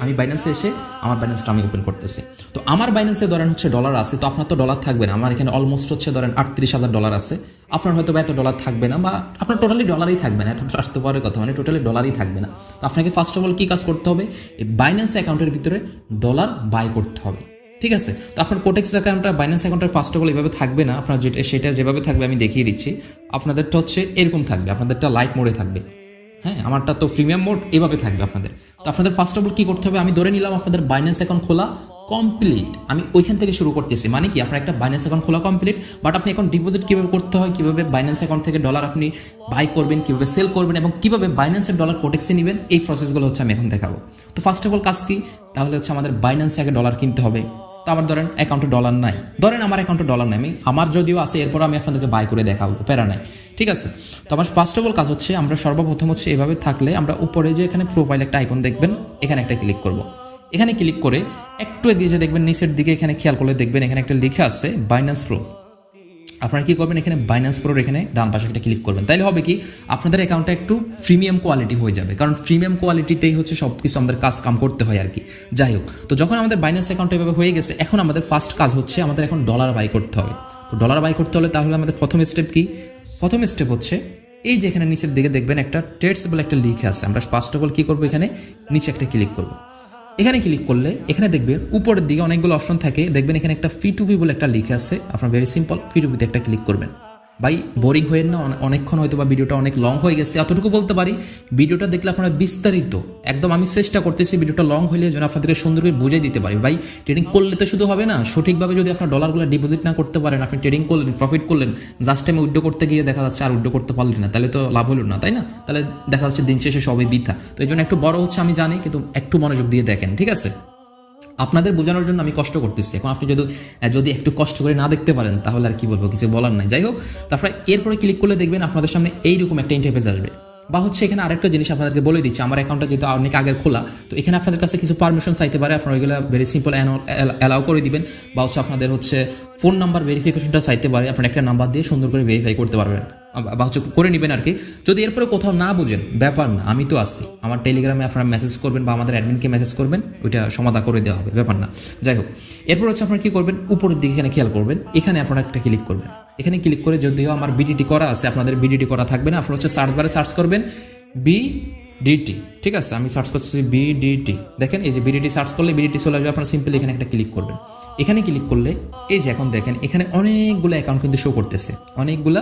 আমি বাইন্যান্সে এসে আমার বাইন্যান্সটা আমি ওপেন করতেছি। তো আমার বাইন্যান্সে ধরেন হচ্ছে ডলার আছে, তো আপনার তো ডলার থাকবে না। আমার এখানে অলমোস্ট হচ্ছে ধরেন 38,000 ডলার আছে। আপনার হয়তো বা এত ডলার থাকবে না, বা আপনার টোটালি ডলারই থাকবে না, এত ডলার তো পরের কথা, মানে টোটালি ডলারই থাকবে না। তো আপনাকে ফার্স্ট অফ অল কি কাজ করতে হবে, এই বাইন্যান্স অ্যাকাউন্টের ভিতরে ডলার বাই করতে হবে। ঠিক আছে? তো আপনার কোটেক্স অ্যাকাউন্টটা বাইন্যান্স অ্যাকাউন্টের ফার্স্ট অফ অল এভাবে থাকবে না, আপনার সেটা যেভাবে থাকবে আমি দেখিয়ে দিচ্ছি। আপনাদেরটা হচ্ছে এরকম থাকবে, আপনাদেরটা লাইট মোডে থাকবে। হ্যাঁ, আমারটা তো প্রিমিয়াম মোড, এভাবে থাকবে আপনাদের। তো আপনাদের ফার্স্ট অফ অল কি করতে হবে, আমি ধরে নিলাম আপনাদের বাইন্যান্স অ্যাকাউন্ট খোলা কমপ্লিট। আমি ওইখান থেকে শুরু করতেছি, মানে কি আপনার একটা বাইন্যান্স অ্যাকাউন্ট খোলা কমপ্লিট। বাট আপনি এখন ডিপোজিট কীভাবে করতে হয়, কীভাবে বাইন্যান্স অ্যাকাউন্ট থেকে ডলার আপনি বাই করবেন, কীভাবে সেল করবেন, এবং কীভাবে বাইন্যান্সের ডলার কোটেক্সে নেবেন, এই প্রসেসগুলো হচ্ছে আমি এখন দেখাবো। তো ফার্স্ট অফ অল কাজ কি, তাহলে হচ্ছে আমাদের বাইন্যান্স থেকে ডলার কিনতে হবে। তো আমার ধরেন অ্যাকাউন্টে ডলার নাই, ধরেন আমার অ্যাকাউন্টে ডলার নাই, আমার যদিও আছে, এরপর আমি আপনাদেরকে বাই করে দেখাবো, প্যারা নাই। ঠিক আছে? তো আমার ফার্স্ট অফ অল কাজ হচ্ছে, আমরা সর্বপ্রথম হচ্ছে এভাবে থাকলে আমরা উপরে যে এখানে প্রোফাইল একটা আইকন দেখবেন, এখানে একটা ক্লিক করব। এখানে ক্লিক করে একটু এগিয়ে যে দেখবেন নিচের দিকে, এখানে খেয়াল করলে দেখবেন এখানে একটা লেখা আছে বাইন্যান্স প্রো। আপনারা কি করবেন, এখানে বাইন্যান্স প্রোর এখানে ডান পাশে একটা ক্লিক করবেন। তাইলে হবে কি, আপনাদের অ্যাকাউন্টটা একটু প্রিমিয়াম কোয়ালিটি হয়ে যাবে, কারণ প্রিমিয়াম কোয়ালিটিতেই হচ্ছে সব কিছু আমাদের কাম করতে হয় আর কি। যাই হোক, তো যখন আমাদের বাইন্যান্স অ্যাকাউন্ট এভাবে হয়ে গেছে, এখন আমাদের ফার্স্ট কাজ হচ্ছে আমাদের এখন ডলার বাই করতে হবে। তো ডলার বাই করতে হলে তাহলে আমাদের প্রথম স্টেপ কি, প্রথম স্টেপ হচ্ছে এই যে এখানে নিচের দিকে দেখবেন একটা ট্রেডস বলে একটা লিখে আছে। আমরা ফার্স্ট অফ অল কি করবো, এখানে নিচে একটা ক্লিক করবো। এখানে ক্লিক করলে এখানে দেখবেন উপরের দিকে অনেকগুলো অপশন থাকে, দেখবেন এখানে একটা P2P বলে একটা লিখে আছে। আপনার ভেরি সিম্পল, P2P-তে একটা ক্লিক করবেন। ভাই বোরিং হয়ে না, অনেকক্ষণ হয়তো বা ভিডিওটা অনেক লং হয়ে গেছে, এতটুকু বলতে পারি, ভিডিওটা দেখলে আপনারা বিস্তারিত একদম, আমি চেষ্টা করতেছি ভিডিওটা লং হইলে যেন আপনাদেরকে সুন্দর করে বুঝিয়ে দিতে পারি। ভাই ট্রেডিং করলে তো শুধু হবে না, সঠিকভাবে যদি আপনার ডলারগুলো ডিপোজিট না করতে পারেন, আপনি ট্রেডিং করলেন, প্রফিট করলেন, জাস্ট টাইমে উইথড্র করতে গিয়ে দেখা যাচ্ছে আর উইথড্র করতে পারলেন না, তাহলে তো লাভ হলো না, তাই না? তাহলে দেখা যাচ্ছে দিন শেষে সবই বৃথা। তো এই জন্য একটু বড় হচ্ছে আমি জানি, কিন্তু একটু মনোযোগ দিয়ে দেখেন, ঠিক আছে? আপনাদের বোঝানোর জন্য আমি কষ্ট করতেছি। এখন আপনি যদি একটু কষ্ট করে না দেখতে পারেন, তাহলে আর কি বলবো, কিছু বলার নাই। যাই হোক, তারপরে এরপরে ক্লিক করলে দেখবেন আপনাদের সামনে এইরকম একটা ইন্টারফেস আসবে। বা হচ্ছে এখানে আরেকটা জিনিস আপনাদেরকে বলে দিচ্ছি, আমার অ্যাকাউন্টটা যেহেতু অনেক আগের খোলা, তো এখানে আপনাদের কাছে কিছু পারমিশন চাইতে পারে, আপনারা ওইগুলো ভেরি সিম্পল অ্যালাউ করে দিবেন। বা হচ্ছে আপনাদের হচ্ছে ফোন নাম্বার ভেরিফিকেশনটা চাইতে পারে, আপনার একটা নাম্বার দিয়ে সুন্দর করে ভেরিফাই করতে পারবেন, বা হচ্ছে করে নেবেন আর কি। যদি এরপরে কোথাও না বুঝেন, ব্যাপার না, আমি তো আসছি, আমার টেলিগ্রামে আপনারা মেসেজ করবেন বা আমাদের অ্যাডমিনকে মেসেজ করবেন, ওইটা সমাধান করে দেওয়া হবে, ব্যাপার না। যাই হোক, এরপর হচ্ছে আপনারা কি করবেন, উপরের দিকে এখানে খেয়াল করবেন, এখানে আপনারা একটা ক্লিক করবেন। এখানে ক্লিক করে, যদিও আমার বিডিটি করা আছে, আপনাদের বিডিটি করা থাকবে না, আপনারা হচ্ছে সার্চ বারে সার্চ করবেন বিডিটি। ঠিক আছে, আমি সার্চ করছি বিডিটি। দেখেন এই যে বিডিটি সার্চ করলে বিডিটি চলে আসবে, আপনারা সিম্পলি এখানে একটা ক্লিক করবেন। এখানে ক্লিক করলে এই যে এখন দেখেন এখানে অনেকগুলো অ্যাকাউন্ট কিন্তু শো করতেছে, অনেকগুলা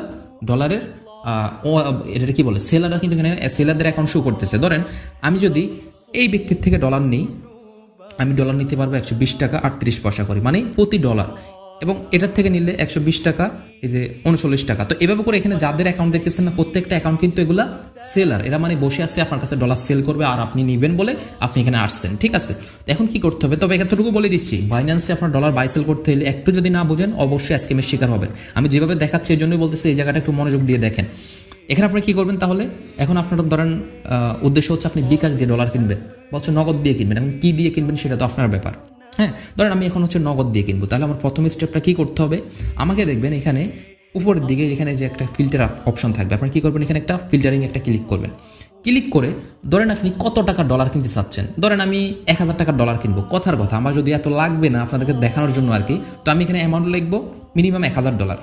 ডলারের এটা কি বলে, সেলাররা কিন্তু এখানে সেলারদের অ্যাকাউন্ট শো করতেছে। ধরেন আমি যদি এই ব্যক্তির থেকে ডলার নিই, আমি ডলার নিতে পারবো 120 টাকা 38 পয়সা করে, মানে প্রতি ডলার, এবং এটার থেকে নিলে 120 টাকা, এই যে 39 টাকা। তো এভাবে করে এখানে যাদের অ্যাকাউন্ট দেখতেছেন না, প্রত্যেকটা অ্যাকাউন্ট কিন্তু এগুলা সেলার, এরা মানে বসে আছে আপনার কাছে ডলার সেল করবে আর আপনি নিবেন বলে আপনি এখানে আসছেন, ঠিক আছে। তো এখন কি করতে হবে, তবে এতটুকু বলে দিচ্ছি, বাইন্যান্সে আপনার ডলার বাই সেল করতে হলে একটু যদি না বোঝেন অবশ্যই স্ক্যামের শিকার হবেন। আমি যেভাবে দেখাচ্ছি এই জন্যই বলতেছি এই জায়গাটা একটু মনোযোগ দিয়ে দেখেন। এখানে আপনি কি করবেন তাহলে, এখন আপনার ধরেন উদ্দেশ্য হচ্ছে আপনি বিকাশ দিয়ে ডলার কিনবেন, বলছে নগদ দিয়ে কিনবেন। এখন কি দিয়ে কিনবেন সেটা তো আপনার ব্যাপার। হ্যাঁ, ধরেন আমি এখন হচ্ছে নগদ দিয়ে কিনবো, তাহলে আমার প্রথম স্টেপটা কি করতে হবে, আমাকে দেখবেন এখানে উপরের দিকে এখানে যে একটা ফিল্টার অপশন থাকবে, আপনি কি করবেন এখানে একটা ফিল্টারিং একটা ক্লিক করবেন। ক্লিক করে ধরেন আপনি কত টাকা ডলার কিনতে চাচ্ছেন, ধরেন আমি 1000 টাকার ডলার কিনবো, কথার কথা আমার যদি এত লাগবে না আপনাদেরকে দেখানোর জন্য আর কি, তো আমি এখানে অ্যামাউন্ট লিখবো মিনিমাম 1000 ডলার,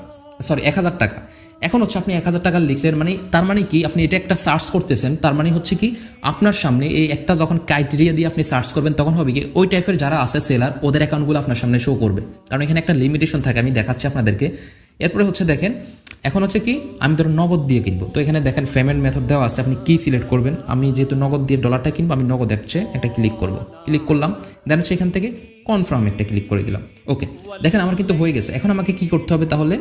সরি 1000 টাকা। এখন হচ্ছে আপনি 1000 টাকা লিখলেন, মানে তার মানে কি আপনি এটা একটা সার্চ করতেছেন, তার মানে হচ্ছে কি আপনার সামনে এই একটা যখন ক্রাইটেরিয়া দিয়ে আপনি সার্চ করবেন তখন হবে কি ওই টাইপের যারা আছে সেলার ওদের অ্যাকাউন্টগুলো আপনার সামনে শো করবে, কারণ এখানে একটা লিমিটেশন থাকে, আমি দেখাচ্ছি আপনাদেরকে। এরপরে হচ্ছে দেখেন এখন হচ্ছে কি আমি ধরো নগদ দিয়ে কিনবো, তো এখানে দেখেন পেমেন্ট মেথড দেওয়া আছে, আপনি কি সিলেক্ট করবেন। আমি যেহেতু নগদ দিয়ে ডলারটা কিনবো আমি নগদ একটা ক্লিক করব, ক্লিক করলাম, দেন হচ্ছে এখান থেকে কনফার্ম একটা ক্লিক করে দিলাম। ওকে, দেখেন আমার কিন্তু হয়ে গেছে। এখন আমাকে কি করতে হবে তাহলে,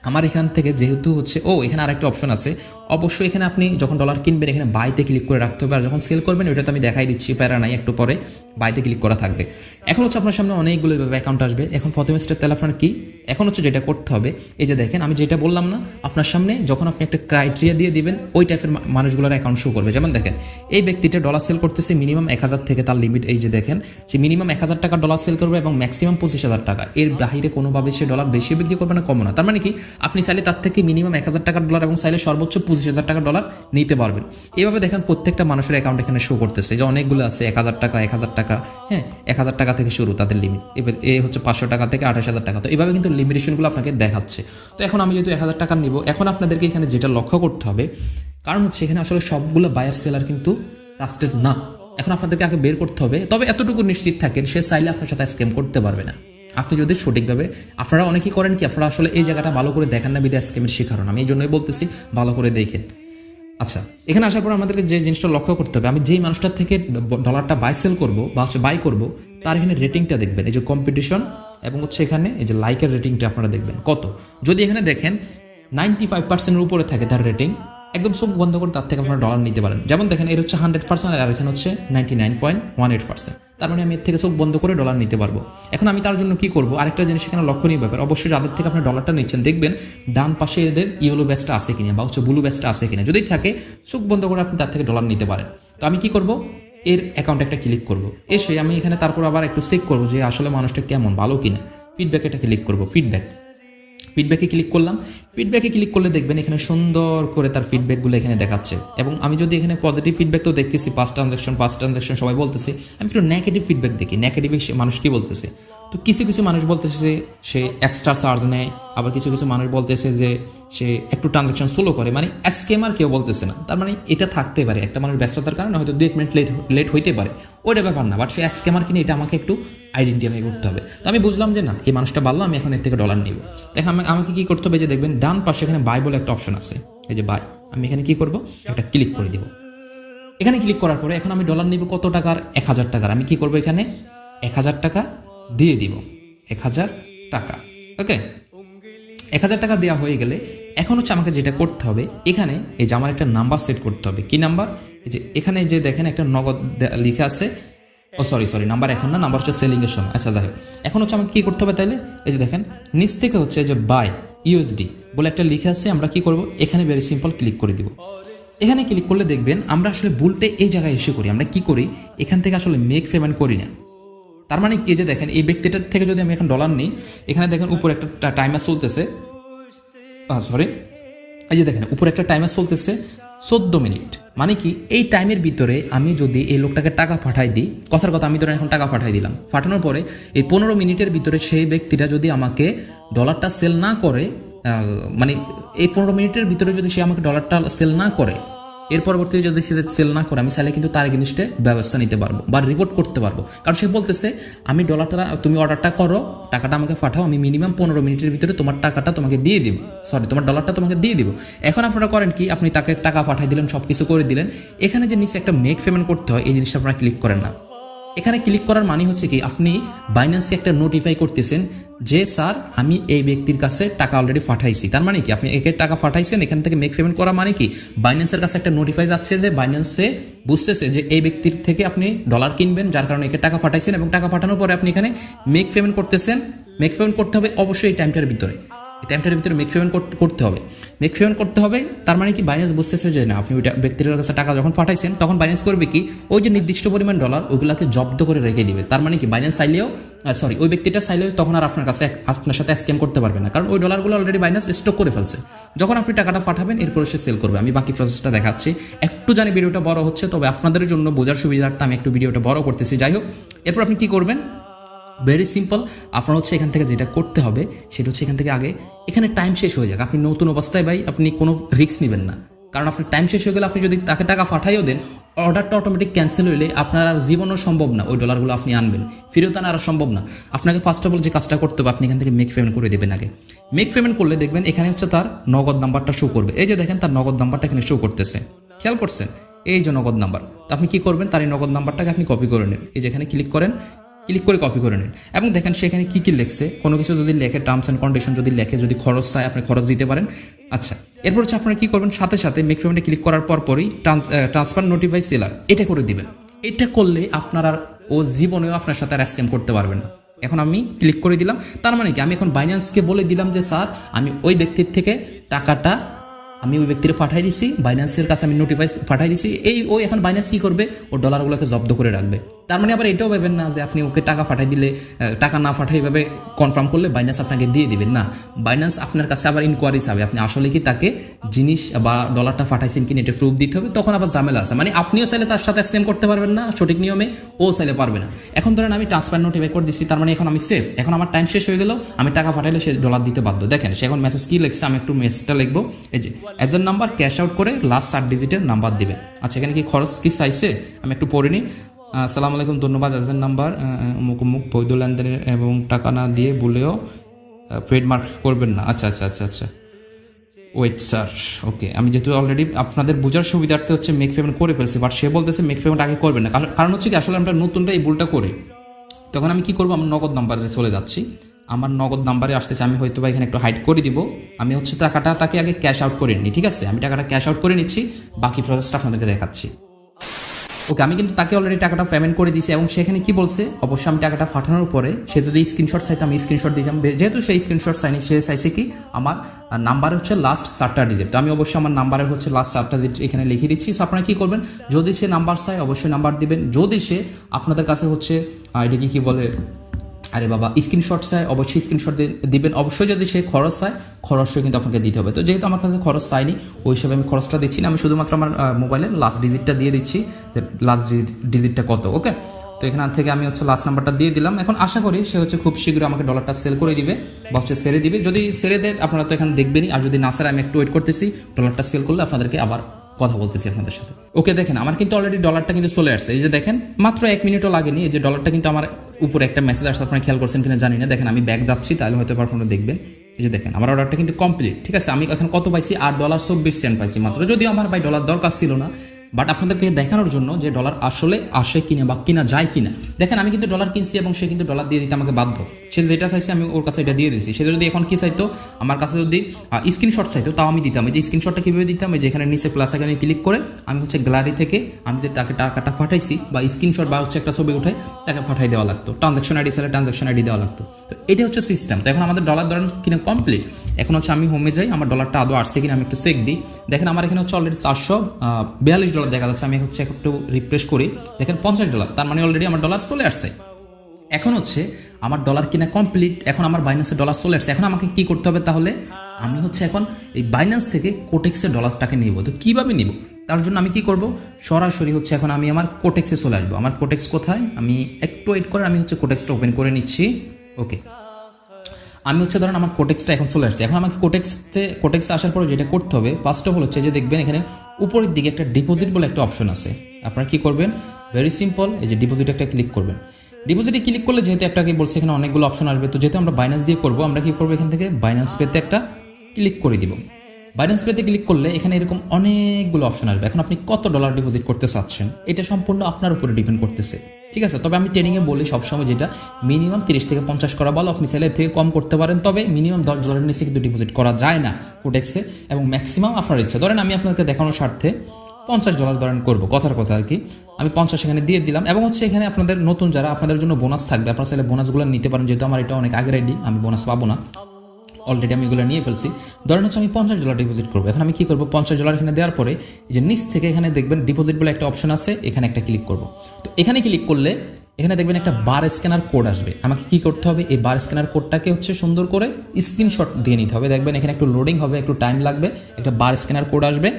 আমার এখান থেকে যেহেতু হচ্ছে এখানে আরেকটা অপশন আছে, অবশ্যই এখানে আপনি যখন ডলার কিনবেন এখানে বাইতে ক্লিক করে রাখতে হবে, আর যখন সেল করবেন ওইটা তো আমি দেখাই দিচ্ছি, প্যারা নাই, একটু পরে বাইতে ক্লিক করা থাকবে। এখন হচ্ছে আপনার সামনে অনেকগুলো অ্যাকাউন্ট আসবে। এখন প্রথম স্টেপ তাহলে আপনার কি, এখন হচ্ছে যেটা করতে হবে, এই যে দেখেন আমি যেটা বললাম না, আপনার সামনে যখন আপনি একটা ক্রাইটেরিয়া দিয়ে দিবেন ওই টাইপের মানুষগুলোর অ্যাকাউন্ট শো করবে। যেমন দেখেন এই ব্যক্তিটা ডলার সেল করতেছে মিনিমাম 1000 থেকে, তার লিমিট এই যে দেখেন সে মিনিমাম 1000 টাকা ডলার সেল করবে এবং ম্যাক্সিমাম 25000 টাকা, এর বাইরে কোনোভাবে সে ডলার বেশি বিক্রি করবে না, কমও না। তার মানে কি আপনি চাইলে তার থেকে মিনিমাম 1000 টাকার ডলার এবং চাইলে সর্বোচ্চ 25000 টাকার ডলার নিতে পারবেন। এইভাবে দেখেন প্রত্যেকটা মানুষের অ্যাকাউন্ট এখানে শো করতেছে, যে অনেকগুলো আছে 1000 টাকা 1000 টাকা, হ্যাঁ 1000 টাকা থেকে শুরু তাদের লিমিট, এবার এ হচ্ছে 500 টাকা থেকে 28000 টাকা। তো এইভাবে কিন্তু লিমিটেশনগুলো আপনাকে দেখাচ্ছে। তো এখন আমি যেহেতু 1000 টাকা নিব, এখন আপনাদেরকে এখানে যেটা লক্ষ্য করতে হবে, কারণ হচ্ছে এখানে আসলে সবগুলো বায়ার সেলার কিন্তু ট্রাস্টেড না। এখন আপনাদেরকে আগে বের করতে হবে, তবে এতটুকু নিশ্চিত থাকেন সে চাইলে আপনার সাথে স্ক্যাম করতে পারবে না, আপনি যদি সঠিকভাবে, আপনারা অনেকেই করেন কি আপনারা আসলে এই জায়গাটা ভালো করে দেখেন না, বিধায় স্ক্যামের শিকার হন। আমি এই জন্যই বলতেছি ভালো করে দেখেন। আচ্ছা, এখানে আসার পর আমাদেরকে যে জিনিসটা লক্ষ্য করতে হবে, আমি যেই মানুষটার থেকে ডলারটা বাই সেল করবো বা হচ্ছে বাই করবো তার এখানে রেটিংটা দেখবেন, এই যে কম্পিটিশন এবং হচ্ছে এখানে এই যে লাইকের রেটিংটা আপনারা দেখবেন কত। যদি এখানে দেখেন 95%-এর উপরে থাকে তার রেটিং, একদম চোখ বন্ধ করে তার থেকে আপনারা ডলার নিতে পারেন। যেমন দেখেন এর হচ্ছে 100% আর এখানে হচ্ছে 99.18%, তার মানে আমি এর থেকে চোখ বন্ধ করে ডলার নিতে পারবো। এখন আমি তার জন্য কি করবো, আরেকটা জিনিস এখানে লক্ষণীয় ব্যাপার, অবশ্যই যাদের থেকে আপনি ডলারটা নিচ্ছেন দেখবেন ডান পাশে এদের ইয়েলো ব্যাচটা আছে কিনা বা হচ্ছে ব্লু ব্যাচটা আছে কিনা, যদি থাকে চোখ বন্ধ করে আপনি তার থেকে ডলার নিতে পারেন। তো আমি কি করব, এর অ্যাকাউন্টে একটা ক্লিক করব, এসে আমি এখানে তারপর আবার একটু চেক করবো যে আসলে মানুষটা কেমন, ভালো কিনা। ফিডব্যাকে একটা ক্লিক করবো, ফিডব্যাকে ক্লিক করলাম। ফিডব্যাকে ক্লিক করলে দেখবেন এখানে সুন্দর করে তার ফিডব্যাকগুলো এখানে দেখাচ্ছে। এবং আমি যদি এখানে পজিটিভ ফিডব্যাক তো দেখতেছি, পাঁচ ট্রানজাকশন সবাই বলতেছে, আমি একটু নেগেটিভ ফিডব্যাক দেখি, নেগেটিভ মানুষ কি বলতেছে। তো কিছু কিছু মানুষ বলতেছে যে সে এক্সট্রা চার্জ নেয়, আবার কিছু কিছু মানুষ বলতেছে যে সে একটু ট্রানজাকশন স্লো করে, মানে স্ক্যামার কেউ বলতেছে না। তার মানে এটা থাকতে পারে একটা মানুষ ব্যস্ততার কারণে হয়তো 2 মিনিট লেট হইতে পারে, ওইটা ব্যাপার না, বাট সে স্ক্যামার কিনে এটা আমাকে একটু আইডেন্টিফাই করতে হবে। তো আমি বুঝলাম যে না, এই মানুষটা ভালো, আমি এখন এর থেকে ডলার নিব। দেখেন আমাকে কি করতে হবে, যে দেখবেন ডান পাশে এখানে বাই বলে একটা অপশন আছে, এই যে বাই, আমি এখানে কি করব, একটা ক্লিক করে দিব। এখানে ক্লিক করার পরে এখন আমি ডলার নিব কত টাকার, 1000 টাকার। আমি কি করব, এখানে 1000 টাকা দিয়ে দিব, 1000 টাকা। ওকে, 1000 টাকা দেওয়া হয়ে গেলে এখন হচ্ছে আমাকে যেটা করতে হবে, এখানে এই যে আমার একটা নাম্বার সেট করতে হবে। কি নাম্বার, এই যে এখানে যে দেখেন একটা নগদ লিখা আছে, সরি নাম্বার এখন না, নাম্বার হচ্ছে সেলিং এর সময়। আচ্ছা যাই হোক, এখন হচ্ছে আমাকে কি করতে হবে তাইলে, এই যে দেখেন নিচ থেকে হচ্ছে যে বাই ইউএসডি বলে একটা লিখা আছে, আমরা কি করব, এখানে ভেরি সিম্পল ক্লিক করে দিব। এখানে ক্লিক করলে দেখবেন আমরা আসলে ভুলটা এই জায়গায় এসে করি, আমরা কি করি, এখান থেকে আসলে মেক পেমেন্ট করি না। তার মানে কি, যে দেখেন এই ব্যক্তিটার থেকে যদি আমি এখন ডলার নিই, এখানে দেখেন উপরে একটা টাইমার চলতেছে, সরি এই যে দেখেন উপরে একটা টাইমার চলতেছে 14 মিনিট। মানে কি এই টাইমের ভিতরে আমি যদি এই লোকটাকে টাকা পাঠাই দিই, কথার কথা আমি ধরেন এখন টাকা পাঠাই দিলাম, পাঠানোর পরে এই 15 মিনিটের ভিতরে সেই ব্যক্তিটা যদি আমাকে ডলারটা সেল না করে, মানে এই 15 মিনিটের ভিতরে যদি সে আমাকে ডলারটা সেল না করে, এর পরবর্তীতে যদি সে সেল না করে, আমি চাইলে কিন্তু তার এগেইনস্টে ব্যবস্থা নিতে পারবো বা রিপোর্ট করতে পারবো। কারণ সে বলতেছে আমি ডলারটা, তুমি অর্ডারটা করো, টাকাটা আমাকে পাঠাও, আমি মিনিমাম 15 মিনিটের ভিতরে তোমার টাকাটা তোমাকে দিয়ে দিব, তোমার ডলারটা তোমাকে দিয়ে দিব। এখন আপনারা করেন কি, আপনি তাকে টাকা পাঠাই দিলেন, সব কিছু করে দিলেন, এখানে যে নিচে একটা মেক পেমেন্ট করতে হয় এই জিনিসটা আপনারা ক্লিক করেন না। এখানে ক্লিক করার মানে হচ্ছে কি আপনি বাইন্যান্সকে একটা নোটিফাই করতেছেন যে স্যার আমি এই ব্যক্তির কাছে টাকা অলরেডি পাঠাইছি। তার মানে কি আপনি একে টাকা পাঠাইছেন, এখান থেকে মেক পেমেন্ট করা মানে কি বাইন্যান্সের কাছে একটা নোটিফাই যাচ্ছে যে বাইন্যান্সে বুঝতেছে যে এই ব্যক্তির থেকে আপনি ডলার কিনবেন, যার কারণে একে টাকা পাঠাইছেন এবং টাকা পাঠানোর পরে আপনি এখানে মেক পেমেন্ট করতেছেন। মেক পেমেন্ট করতে হবে অবশ্যই এই টাইমটার ভিতরে, এই টাইমটার ভিতরে মেক পেমেন্ট করতে হবে। মেক পেমেন্ট করতে হবে তার মানে কি বাইন্যান্স বুঝতেছে যে না আপনি ওইটা ব্যক্তির কাছে টাকা যখন পাঠাইছেন তখন বাইন্যান্স করবে কি ওই যে নির্দিষ্ট পরিমাণ ডলার ওইগুলোকে জব্দ করে রেখে দিবে। তার মানে কি বাইন্যান্স চাইলেও ওই ব্যক্তিটা চাইলেও তখন আর আপনার কাছে আপনার সাথে স্ক্যাম করতে পারবে না, কারণ ওই ডলারগুলো অলরেডি বাইন্যান্স স্টক করে ফেলছে। যখন আপনি টাকাটা পাঠাবেন এরপরে সে সেল করবে। আমি বাকি প্রসেসটা দেখাচ্ছি। একটু জানি ভিডিওটা বড় হচ্ছে, তবে আপনাদের জন্য বোঝার সুবিধার্থে আমি একটু ভিডিওটা বড় করতেছি। যাই হোক, এরপর আপনি কি করবেন, ভেরি সিম্পল। আপনার হচ্ছে এখান থেকে যেটা করতে হবে সেটা হচ্ছে এখান থেকে আগে এখানে টাইম শেষ হয়ে যাক। আপনি নতুন অবস্থায় ভাই আপনি কোনো রিস্ক নেবেন না, কারণ আপনার টাইম শেষ হয়ে গেলে আপনি যদি তাকে টাকা পাঠাইও দেন অর্ডারটা অটোমেটিক ক্যান্সেল হইলে আপনার আর জীবনও সম্ভব না ওই ডলারগুলো আপনি আনবেন, ফেরত আনা আর সম্ভব না। আপনাকে ফার্স্ট অফ অল যে কাজটা করতে হবে আপনি এখান থেকে মেক পেমেন্ট করে দেবেন আগে। মেক পেমেন্ট করলে দেখবেন এখানে হচ্ছে তার নগদ নাম্বারটা শো করবে। এই যে দেখেন তার নগদ নাম্বারটা এখানে শো করতেছে, খেয়াল করছেন এই যে নগদ নাম্বার। তো আপনি কি করবেন, তার এই নগদ নাম্বারটাকে আপনি কপি করে নেন, এই যেখানে ক্লিক করেন, ক্লিক করে কপি করে নিন এবং দেখেন সেখানে কি কি লেখছে। কোনো কিছু যদি লেখে টার্মস অ্যান্ড কন্ডিশন যদি লেখে, যদি খরচ চায় আপনি খরচ দিতে পারেন। আচ্ছা, এরপর হচ্ছে আপনারা কি করবেন, সাথে সাথে মেক পেমেন্টে ক্লিক করার পরই ট্রান্সফার নোটিফাই সেলার এটা করে দিবেন। এটা করলে আপনার আর ও জীবনেও আপনার সাথে আর স্ক্যাম করতে পারবে না। এখন আমি ক্লিক করে দিলাম, তার মানে কি আমি এখন বাইন্যান্সকে বলে দিলাম যে স্যার আমি ওই ব্যক্তির থেকে টাকাটা আমি ওই ব্যক্তির পাঠাই দিছি, বাইন্যান্সের কাছে আমি নোটিফাই পাঠাই দিছি। ওই এখন বাইন্যান্স কি করবে, ও ডলারগুলোকে জব্দ করে রাখবে। তার মানে আবার এটাও ভাবেন না যে আপনি ওকে টাকা পাঠাই দিলে, টাকা না পাঠাই এভাবে কনফার্ম করলে বাইন্যান্স আপনাকে দিয়ে দিবেন না। বাইন্যান্স আপনার কাছে আবার ইনকোয়ারি চাবে আপনি আসলে কি তাকে জিনিস বা ডলারটা পাঠাইছেন কিনা এটা প্রুফ দিতে হবে, তখন আবার ঝামেলা আছে। মানে আপনিও চাইলে তার সাথে স্ক্যাম করতে পারবেন না সঠিক নিয়মে, ও চাইলে পারবে না। এখন ধরেন আমি ট্রান্সফার নোটিফাই করে দিচ্ছি, তার মানে এখন আমি সেফ। এখন আমার টাইম শেষ হয়ে গেল, আমি টাকা পাঠাইলে সে ডলার দিতে বাধ্য। দেখেন সে এখন মেসেজ কি লিখছে, আমি একটু মেসেজটা লিখবো। এই যে এজেন্ট নাম্বার ক্যাশ আউট করে লাস্ট 4 ডিজিটের নাম্বার দিবেন। আচ্ছা, এখানে কি খরচ কি চাইছে আমি একটু পড়ে নিই। আসসালামু আলাইকুম, ধন্যবাদ। এজেন্ট নাম্বার অমুক অমুক, বৈধ লেনদেনের এবং টাকা না দিয়ে ভুলেও ট্রেডমার্ক করবেন না। আচ্ছা আচ্ছা আচ্ছা আচ্ছা, ওয়েট স্যার, ওকে। আমি যেহেতু অলরেডি আপনাদের বোঝার সুবিধার্থে হচ্ছে মেক পেমেন্ট করে ফেলছি, বাট সে বলতেছে মেক পেমেন্ট আগে করবেন না। কারণ হচ্ছে কি আসলে আমরা নতুনটা এই ভুলটা করে, তখন আমি কি করবো, আমার নগদ নাম্বারে চলে যাচ্ছি। আমার নগদ নাম্বারে আসতেছে, আমি হয়তো বা এখানে একটু হাইড করে দিব। আমি হচ্ছে টাকাটা তাকে আগে ক্যাশ আউট করে নিই, ঠিক আছে? আমি টাকাটা ক্যাশ আউট করে নিচ্ছি, বাকি প্রসেসটা আপনাদেরকে দেখাচ্ছি। ওকে, আমি কিন্তু তাকে অলরেডি টাকাটা পেমেন্ট করে দিয়েছি এবং সেখানে কি বলছে, অবশ্যই আমি টাকাটা পাঠানোর পরে সে যদি স্ক্রিনশট চাইতো আমি স্ক্রিনশট দিতাম। যেহেতু সেই স্ক্রিনশট চাইনি, সে চাইছে কি আমার নাম্বার হচ্ছে লাস্ট 4টা ডিজিট। তো আমি অবশ্যই আমার নাম্বারের হচ্ছে লাস্ট 4টা ডিজিট এখানে লিখে দিচ্ছি। সো আপনারা কি করবেন, যদি সে নাম্বার চায় অবশ্যই নাম্বার দিবেন। যদি সে আপনাদের কাছে হচ্ছে এটাকে কি বলে, আরে বাবা, স্ক্রিনশট চায় অবশ্যই স্ক্রিনশট দিবেন। অবশ্যই যদি সে খরচ চায় খরচটা কিন্তু আপনাকে দিতে হবে। তো যেহেতু আমার কাছে খরচ চাইনি ওই হিসাবে আমি খরচটা দিচ্ছি না, আমি শুধুমাত্র আমার মোবাইলের লাস্ট ডিজিটটা দিয়ে দিচ্ছি যে লাস্ট ডিজিটটা কত। ওকে, তো এখান থেকে আমি হচ্ছে লাস্ট নাম্বারটা দিয়ে দিলাম। এখন আশা করি সে হচ্ছে খুব শীঘ্রই আমাকে ডলারটা সেল করে দিবে বা হচ্ছে সেরে দিবে। যদি সেরে দেয় আপনারা তো এখানে দেখবেনই, আর যদি না সেরে আমি একটু ওয়েট করতেছি। ডলারটা সেল করলে আপনাদেরকে আবার কথা বলতেছি আপনাদের সাথে। ওকে, দেখেন আমার কিন্তু অলরেডি ডলারটা কিন্তু চলে আসছে। এই যে দেখেন মাত্র 1 মিনিটও লাগেনি। এই যে ডলারটা কিন্তু আমার উপরে একটা মেসেজ আসছে, আপনারা খেয়াল করছেন কিনা জানি না। দেখেন আমি ব্যাক যাচ্ছি, তাহলে হয়তো আপনারা দেখবেন। এই যে দেখেন আমার অর্ডারটা কিন্তু কমপ্লিট, ঠিক আছে? আমি এখন কত পাইছি, $8.24 পাইছি মাত্র। যদিও আমার ভাই ডলার দরকার ছিল না, বাট আপনাদেরকে দেখানোর জন্য যে ডলার আসলে আসে কিনা বা কিনা যায় কিনা। দেখেন আমি কিন্তু ডলার কিনছি এবং সে কিন্তু ডলার দিয়ে দিতে আমাকে বাধ্য। সে যেটা চাইছে আমি ওর কাছে এটা দিয়ে দিয়েছি। সে যদি এখন কি চাইতো, আমার কাছে যদি স্ক্রিনশট চাইতো তাও আমি দিতাম। এই যে স্ক্রিনশটটা কীভাবে দিতাম, এই যেখানে নিচে প্লাস আইকনে ক্লিক করে আমি হচ্ছে গ্যালারি থেকে আমি যে তাকে টাকাটা পাঠাইছি বা স্ক্রিনশট বা হচ্ছে একটা ছবি উঠে তাকে পাঠাই দেওয়া লাগতো। ট্রানজাকশন আইডি চাইলে ট্রানজাকশন আইডি দেওয়া লাগতো। তো এটা হচ্ছে সিস্টেম। তো এখন আমাদের ডলার ধরেন কিনা কমপ্লিট। এখন হচ্ছে আমি হোমে যাই, আমার ডলারটা আদৌ আসছে কিনা আমি একটু চেক দিই। দেখেন আমার এখানে হচ্ছে অলরেডি $442 দেখা যাচ্ছে। আমি হচ্ছে একটু রিফ্রেশ করি, দেখেন $50, তার মানে অলরেডি আমার ডলার চলে আসছে। এখন হচ্ছে আমার ডলার কিনা কমপ্লিট, এখন আমার বাইন্যান্সে ডলার চলে আসছে। এখন আমাকে কি করতে হবে তাহলে, আমি হচ্ছে এখন এই বাইন্যান্স থেকে কোটেক্সের ডলারটাকে নিব। তো কিভাবে নিব, তার জন্য আমি কি করব, সরাসরি হচ্ছে এখন আমি আমার কোটেক্সে চলে আসবো। আমার কোটেক্স কোথায়, আমি একটু ওয়েট করে আমি হচ্ছে কোটেক্সটা ওপেন করে নিচ্ছি। ওকে, আমি হচ্ছে ধরেন আমার কোটেক্সটা এখন চলে আসছে। এখন আমাকে কোটেক্সে আসার পরে যেটা করতে হবে ফার্স্ট অফ অল হচ্ছে যে দেখবেন এখানে উপরের দিকে একটা ডিপোজিট বলে একটা অপশন আছে। আপনারা কি করবেন, ভেরি সিম্পল, এই যে ডিপোজিট একটা ক্লিক করবেন। ডিপোজিটে ক্লিক করলে যেহেতু একটাকে বলছে এখানে অনেকগুলো অপশন আসবে, তো যেহেতু আমরা বাইন্যান্স দিয়ে করবো, আমরা কি করবো এখান থেকে বাইন্যান্স পেতে একটা ক্লিক করে দিব। বাইন্যান্স পেতে ক্লিক করলে এখানে এরকম অনেকগুলো অপশন আসবে। এখন আপনি কত ডলার ডিপোজিট করতে চাচ্ছেন এটা সম্পূর্ণ আপনার উপরে ডিপেন্ড করতেছে। ঠিক আছে। তবে আমি ট্রেনিংয়ে বলি সবসময় যেটা মিনিমাম 30 থেকে 50 করা বলো, আপনি চাইলে এর থেকে কম করতে পারেন, তবে মিনিমাম $10 নিচে কিন্তু ডিপোজিট করা যায় না কোটেক্সে, এবং ম্যাক্সিমাম আপনার ইচ্ছা। ধরেন আমি আপনাকে দেখানোর স্বার্থে $50 ধরেন করবো, কথার কথা আর কি, আমি 50 এখানে দিয়ে দিলাম। এবং হচ্ছে এখানে আপনাদের নতুন যারা, আপনাদের জন্য বোনাস থাকবে, আপনারা চাইলে বোনাসগুলো নিতে পারেন, যেহেতু আমার এটা অনেক আগের আইডি, আমি বোনাস পাবো না, অলরেডি আমি এগুলো নিয়ে ফেলছি। ধরেন হচ্ছে আমি $50 ডিপোজিট করবো। এখন আমি কি করবো, $50 এখানে দেওয়ার পরে এই যে নিচ থেকে এখানে দেখবেন ডিপোজিট বলে একটা অপশন আছে, এখানে একটা ক্লিক করবো। তো এখানে ক্লিক করলে এখানে দেখবেন একটা বার স্ক্যানার কোড আসবে। আমাকে কি করতে হবে, এই বার স্ক্যানার কোডটাকে হচ্ছে সুন্দর করে স্ক্রিনশট দিয়ে নিতে হবে। দেখবেন এখানে একটু লোডিং হবে, একটু টাইম লাগবে, একটা বার স্ক্যানার কোড আসবে।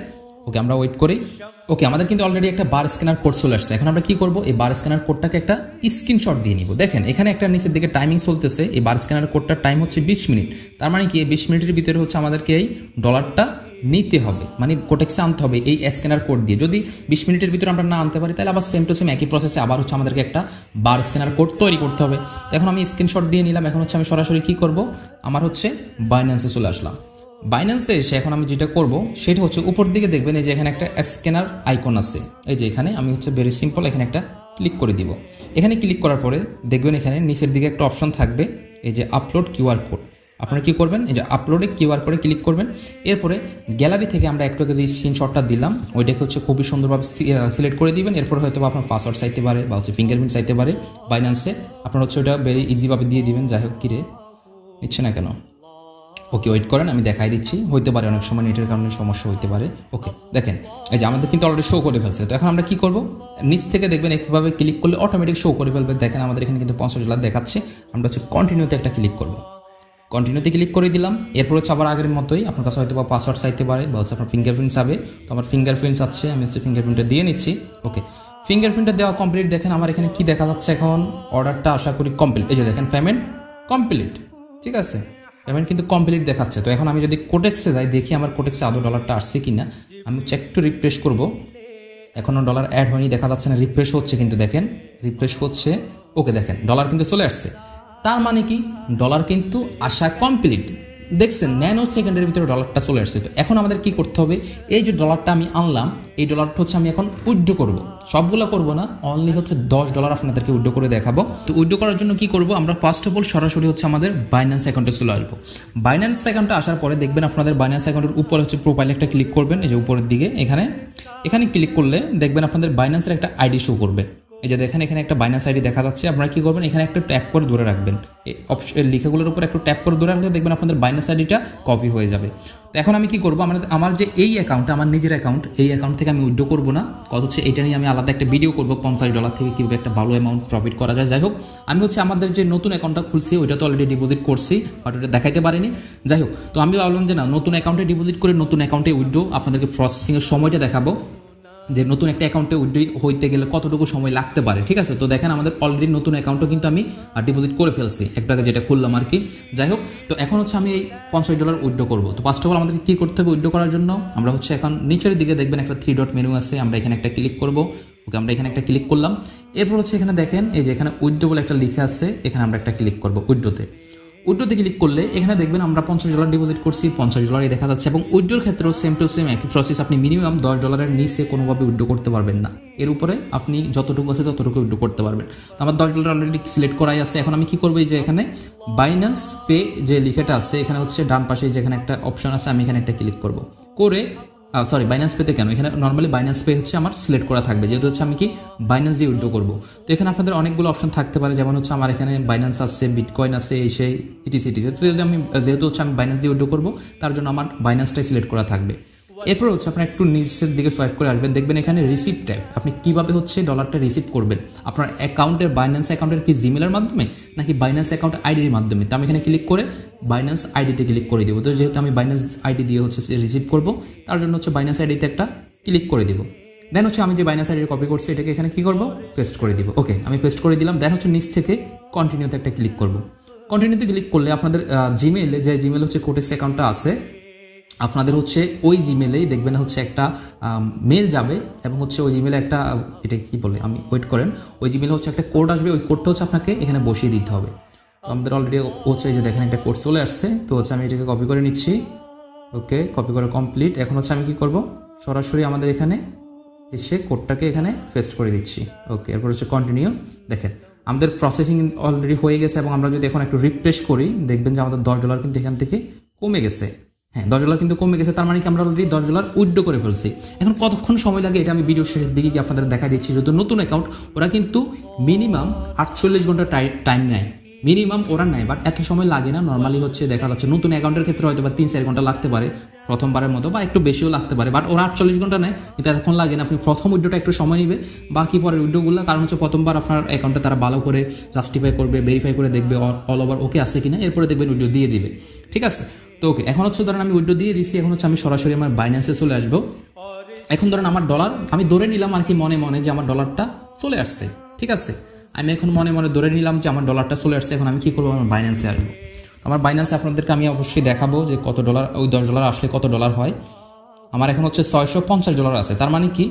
ওকে, আমরা ওয়েট করি। ওকে, আমাদের কিন্তু অলরেডি একটা বার স্ক্যানার কোড চলে আসছে। এখন আমরা কি করব, এই বার স্ক্যানার কোডটাকে একটা স্ক্রিনশট দিয়ে নিব। দেখেন এখানে একটা নিচের দিকে টাইমিং চলতেছে, এই বার স্ক্যানার কোডটার টাইম হচ্ছে 20 মিনিট। তার মানে কি, এই 20 মিনিটের ভিতরে হচ্ছে আমাদেরকে এই ডলারটা নিতে হবে, মানে কোটেক্সে আনতে হবে এই স্ক্যানার কোড দিয়ে। যদি 20 মিনিটের ভিতরে আমরা না আনতে পারি, তাহলে আবার সেম টু সেম একই প্রসেসে আবার হচ্ছে আমাদেরকে একটা বার স্ক্যানার কোড তৈরি করতে হবে। তো এখন আমি স্ক্রিনশট দিয়ে নিলাম। এখন হচ্ছে আমি সরাসরি কি করব, আমার হচ্ছে বাইন্যান্সে চলে আসলাম। বাইন্যান্সে এসে এখন আমি যেটা করব সেটা হচ্ছে উপর দিকে দেখবেন এই যে এখানে একটা স্ক্যানার আইকন আছে, এই যে এখানে আমি হচ্ছে ভেরি সিম্পল এখানে একটা ক্লিক করে দিব। এখানে ক্লিক করার পরে দেখবেন এখানে নিচের দিকে একটা অপশন থাকবে, এই যে আপলোড কিউআর কোড। আপনারা কি করবেন, এই যে আপলোডে কিউআর কোডে ক্লিক করবেন। এরপরে গ্যালারি থেকে আমরা একটু আগে যে স্ক্রিনশটটা দিলাম ওইটাকে হচ্ছে খুবই সুন্দরভাবে সিলেক্ট করে দিবেন। এরপর হয়তো আপনার পাসওয়ার্ড চাইতে পারে বা হচ্ছে ফিঙ্গারপ্রিন্ট চাইতে পারে বাইন্যান্সে, আপনার হচ্ছে ওটা ভেরি ইজিভাবে দিয়ে দিবেন। যাই হোক, কিরে নিচ্ছে না কেন, ওকে ওয়েট করেন, আমি দেখাই দিচ্ছি। হইতে পারে অনেক সময় নেটের কারণে সমস্যা হতে পারে। ওকে, দেখেন এই যে আমাদের কিন্তু অলরেডি শো করে ফেলছে। তো এখন আমরা কি করব, নিচ থেকে দেখবেন একভাবে ক্লিক করলে অটোমেটিক শো করে ফেলবে। দেখেন আমাদের এখানে কিন্তু $50 দেখাচ্ছে। আমরা হচ্ছে কন্টিনিউতে একটা ক্লিক করব, কন্টিনিউতে ক্লিক করে দিলাম। এরপর হচ্ছে আবার আগের মতোই আপনার কাছে হয়তো বা পাসওয়ার্ড চাইতে পারে বা হচ্ছে আপনার ফিঙ্গারপ্রিন্টস হবে। তো আমার ফিঙ্গারপ্রিন্টস আছে, আমি হচ্ছে ফিঙ্গারপ্রিন্টটা দিয়ে নিচ্ছি। ওকে, ফিঙ্গারপ্রিন্টটা দেওয়া কমপ্লিট। দেখেন আমার এখানে কি দেখা যাচ্ছে, এখন অর্ডারটা আশা করি কমপ্লিট। এই যে দেখেন পেমেন্ট কমপ্লিট, ঠিক আছে, পেমেন্ট কিন্তু কমপ্লিট দেখাচ্ছে। তো এখন আমি যদি কোটেক্সে যাই, দেখি আমার কোটেক্সে আদৌ ডলারটা আসছে কিনা। আমি হচ্ছে একটু রিফ্রেশ করব, এখনও ডলার অ্যাড হয়নি, দেখা যাচ্ছে না, রিফ্রেশ হচ্ছে কিন্তু, দেখেন রিফ্রেশ হচ্ছে। ওকে, দেখেন ডলার কিন্তু চলে আসছে। তার মানে কি, ডলার কিন্তু আসা কমপ্লিট। দেখছেন ন্যানো সেকেন্ডের ভিতরে ডলারটা চলে আসছে। তো এখন আমাদের কি করতে হবে, এই যে ডলারটা আমি আনলাম, এই ডলারটা হচ্ছে আমি এখন উইথড্র করব। সবগুলো করব না, অনলি হচ্ছে $10 আপনাদেরকে উইথড্র করে দেখাবো। তো উইথড্র করার জন্য কি করব, আমরা ফার্স্ট অফ অল সরাসরি হচ্ছে আমাদের বাইন্যান্স অ্যাকাউন্টে চলে আসবো। বাইন্যান্স অ্যাকাউন্টে আসার পরে দেখবেন আপনাদের বাইন্যান্স অ্যাকাউন্টের উপরে হচ্ছে প্রোফাইলে একটা ক্লিক করবেন, এই যে উপরের দিকে এখানে ক্লিক করলে দেখবেন আপনাদের বাইন্যান্সের একটা আইডি শো করবে। এই যে দেখেন এখানে একটা বাইন্যান্স আইডি দেখা যাচ্ছে। আপনারা কি করবেন, এখানে একটা ট্যাপ করে ধরে রাখবেন, এই লেখাগুলোর উপর একটু ট্যাপ করে ধরে রাখলে দেখবেন আপনাদের বাইন্যান্স আইডিটা কপি হয়ে যাবে। তো এখন আমি কি করবো, আমার যে এই অ্যাকাউন্টটা আমার নিজের অ্যাকাউন্ট, এই অ্যাকাউন্ট থেকে আমি উইথড্র করবো না। কথা হচ্ছে এটা নিয়ে আমি আলাদা একটা ভিডিও করবো, $50 থেকে কীভাবে একটা ভালো অ্যামাউন্ট প্রফিট করা যায়। যাই হোক, আমি হচ্ছে আমাদের যে নতুন অ্যাকাউন্টটা খুলছি ওইটা তো অলরেডি ডিপোজিট করছি, বাট ওটা দেখাইতে পারিনি। যাই হোক, তো আমি ভাবলাম যে না, নতুন অ্যাকাউন্টে ডিপোজিট করে নতুন অ্যাকাউন্টে উইথড্র আপনাদেরকে প্রসেসিংয়ের সময়টা দেখাবো, যে নতুন একটা অ্যাকাউন্টে উইথড্র হইতে গেলে কতটুকু সময় লাগতে পারে। ঠিক আছে, তো দেখেন আমাদের অলরেডি নতুন অ্যাকাউন্টও কিন্তু আমি ডিপোজিট করে ফেলছি, একটাকে যেটা খুললাম আর কি। যাই হোক, তো এখন হচ্ছে আমি এই $50 উইথড্র করবো। তো ফার্স্ট অফ অল আমাদেরকে কী করতে হবে, উইথড্র করার জন্য আমরা হচ্ছে এখন নিচের দিকে দেখবেন একটা 3 ডট মেনু আছে, আমরা এখানে একটা ক্লিক করবো। ওকে, আমরা এখানে একটা ক্লিক করলাম। এরপর হচ্ছে এখানে দেখেন এই যে এখানে উইথড্র বলে একটা লিখে আছে, এখানে আমরা একটা ক্লিক করবো উইথড্রতে। উইথড্রতে ক্লিক করলে এখানে দেখবেন আমরা $50 ডিপোজিট করছি, $50 দেখা যাচ্ছে। এবং উইথড্রোর ক্ষেত্রেও সেম টু সেম একই প্রসেস, আপনি মিনিমাম $10 নিচে কোনোভাবে উইথড্র করতে পারবেন না, এর উপরে আপনি যতটুকু আছে ততটুকু উইথড্র করতে পারবেন। তো আমার $10 অলরেডি সিলেক্ট করাই আছে। এখন আমি কি করবো, এই যে এখানে বাইন্যান্স পে যে লিখাটা আছে, এখানে হচ্ছে ডান পাশে যেখানে একটা অপশন আছে, আমি এখানে একটা ক্লিক করবো করে, সরি বাইন্যান্স পেতে কেন, এখানে নর্মালি বাইন্যান্স পে হচ্ছে আমার সিলেক্ট করা থাকবে, যেহেতু হচ্ছে আমি কি বাইন্যান্স দিয়ে উইথড্র করবো। তো এখানে আপনাদের অনেকগুলো অপশন থাকতে পারে, যেমন হচ্ছে আমার এখানে বাইন্যান্স আছে, বিটকয়েন আছে, এই সেই ইটিসিটি। যেহেতু হচ্ছে আমি বাইন্যান্স দিয়ে উইথড্র করবো, তার জন্য আমার বাইন্যান্সটাই সিলেক্ট করা থাকবে। এরপর হচ্ছে আপনার একটু নিচের দিকে সোয়াইপ করে আসবেন, দেখবেন এখানে রিসিভ ট্যাব। আপনি কিভাবে হচ্ছে ডলারটা রিসিভ করবেন, আপনার অ্যাকাউন্টের বাইন্যান্স অ্যাকাউন্টের কি জিমেলের মাধ্যমে নাকি বাইন্যান্স অ্যাকাউন্ট আইডির মাধ্যমে। তো আমি এখানে ক্লিক করে বাইন্যান্স আইডিতে ক্লিক করে দেবো। তো যেহেতু আমি বাইন্যান্স আইডি দিয়ে হচ্ছে রিসিভ করবো, তার জন্য হচ্ছে বাইন্যান্স আইডিতে একটা ক্লিক করে দিব। দেন হচ্ছে আমি যে বাইন্যান্স আইডি কপি করছি এটাকে এখানে কি করবো, পেস্ট করে দিব। ওকে, আমি পেস্ট করে দিলাম। দেন হচ্ছে নিচ থেকে কন্টিনিউতে একটা ক্লিক করবো। কন্টিনিউতে ক্লিক করলে আপনাদের জিমেইলে, যে জিমেল হচ্ছে কোটেক্স অ্যাকাউন্টটা আছে, আপনাদের হচ্ছে ওই জিমেলেই দেখবেন হচ্ছে একটা মেল যাবে, এবং হচ্ছে ওই জিমেলে একটা, এটা কি বলে, আমি ওয়েট করেন, ওই জিমেলে হচ্ছে একটা কোড আসবে, ওই কোডটা হচ্ছে আপনাকে এখানে বসিয়ে দিতে হবে। তো আমাদের অলরেডি হচ্ছে এই যে দেখেন একটা কোড চলে আসছে। তো হচ্ছে আমি এটাকে কপি করে নিচ্ছি। ওকে, কপি করে কমপ্লিট। এখন হচ্ছে আমি কি করব, সরাসরি আমাদের এখানে এসে কোডটাকে এখানে পেস্ট করে দিচ্ছি। ওকে, এরপর হচ্ছে কন্টিনিউ। দেখেন আমাদের প্রসেসিং অলরেডি হয়ে গেছে এবং আমরা যদি এখন একটু রিফ্রেশ করি দেখবেন যে আমাদের $10 কিন্তু এখান থেকে কমে গেছে। হ্যাঁ, $10 কিন্তু কমে গেছে, তার মানে কি আমরা অলরেডি $10 উইথড্র করে ফেলছি। এখন কতক্ষণ সময় লাগে এটা আমি ভিডিও শেষের দিকে গিয়ে আপনাদের দেখা দিচ্ছি। যেহেতু নতুন অ্যাকাউন্ট, ওরা কিন্তু মিনিমাম 48 ঘন্টা টাইম নেয়, মিনিমাম ওরা নেয়, বাট এত সময় লাগে না। নর্মালি হচ্ছে দেখা যাচ্ছে নতুন অ্যাকাউন্টের ক্ষেত্রে হয়তো বা 3-4 ঘন্টা লাগতে পারে প্রথমবারের মতো, বা একটু বেশিও লাগতে পারে, বাট ওরা 48 ঘন্টা নেয়, কিন্তু এতক্ষণ লাগে না। আপনি প্রথম উইড্রোটা একটু সময় নেবে, বাকি পরের উইড্রোগুলো, কারণ হচ্ছে প্রথমবার আপনার অ্যাকাউন্টে তারা ভালো করে জাস্টিফাই করবে, ভেরিফাই করে দেখবে অল ওভার ওকে আছে কিনা, এরপরে দেখবেন উইড্রো দিয়ে দিবে। ঠিক আছে, তো ওকে, এখন হচ্ছে ধরেন আমি উইড্রো দিয়ে দিচ্ছি, এখন হচ্ছে আমি সরাসরি আমার বাইন্যান্সে চলে আসবো। এখন ধরেন আমার ডলার আমি ধরে নিলাম আর কি মনে মনে যে আমার ডলারটা চলে আসছে। ঠিক আছে, আমি এখন মনে মনে ধরে নিলাম যে আমার ডলারটা চলে আসছে। এখন আমি কি করবো, আমার বাইন্যান্সে আসবো। আমার বাইন্যান্সে আপনাদেরকে আমি অবশ্যই দেখাবো যে কত ডলার, ওই $10 আসলে কত ডলার হয়। আমার এখন হচ্ছে $650 আছে, তার মানে কি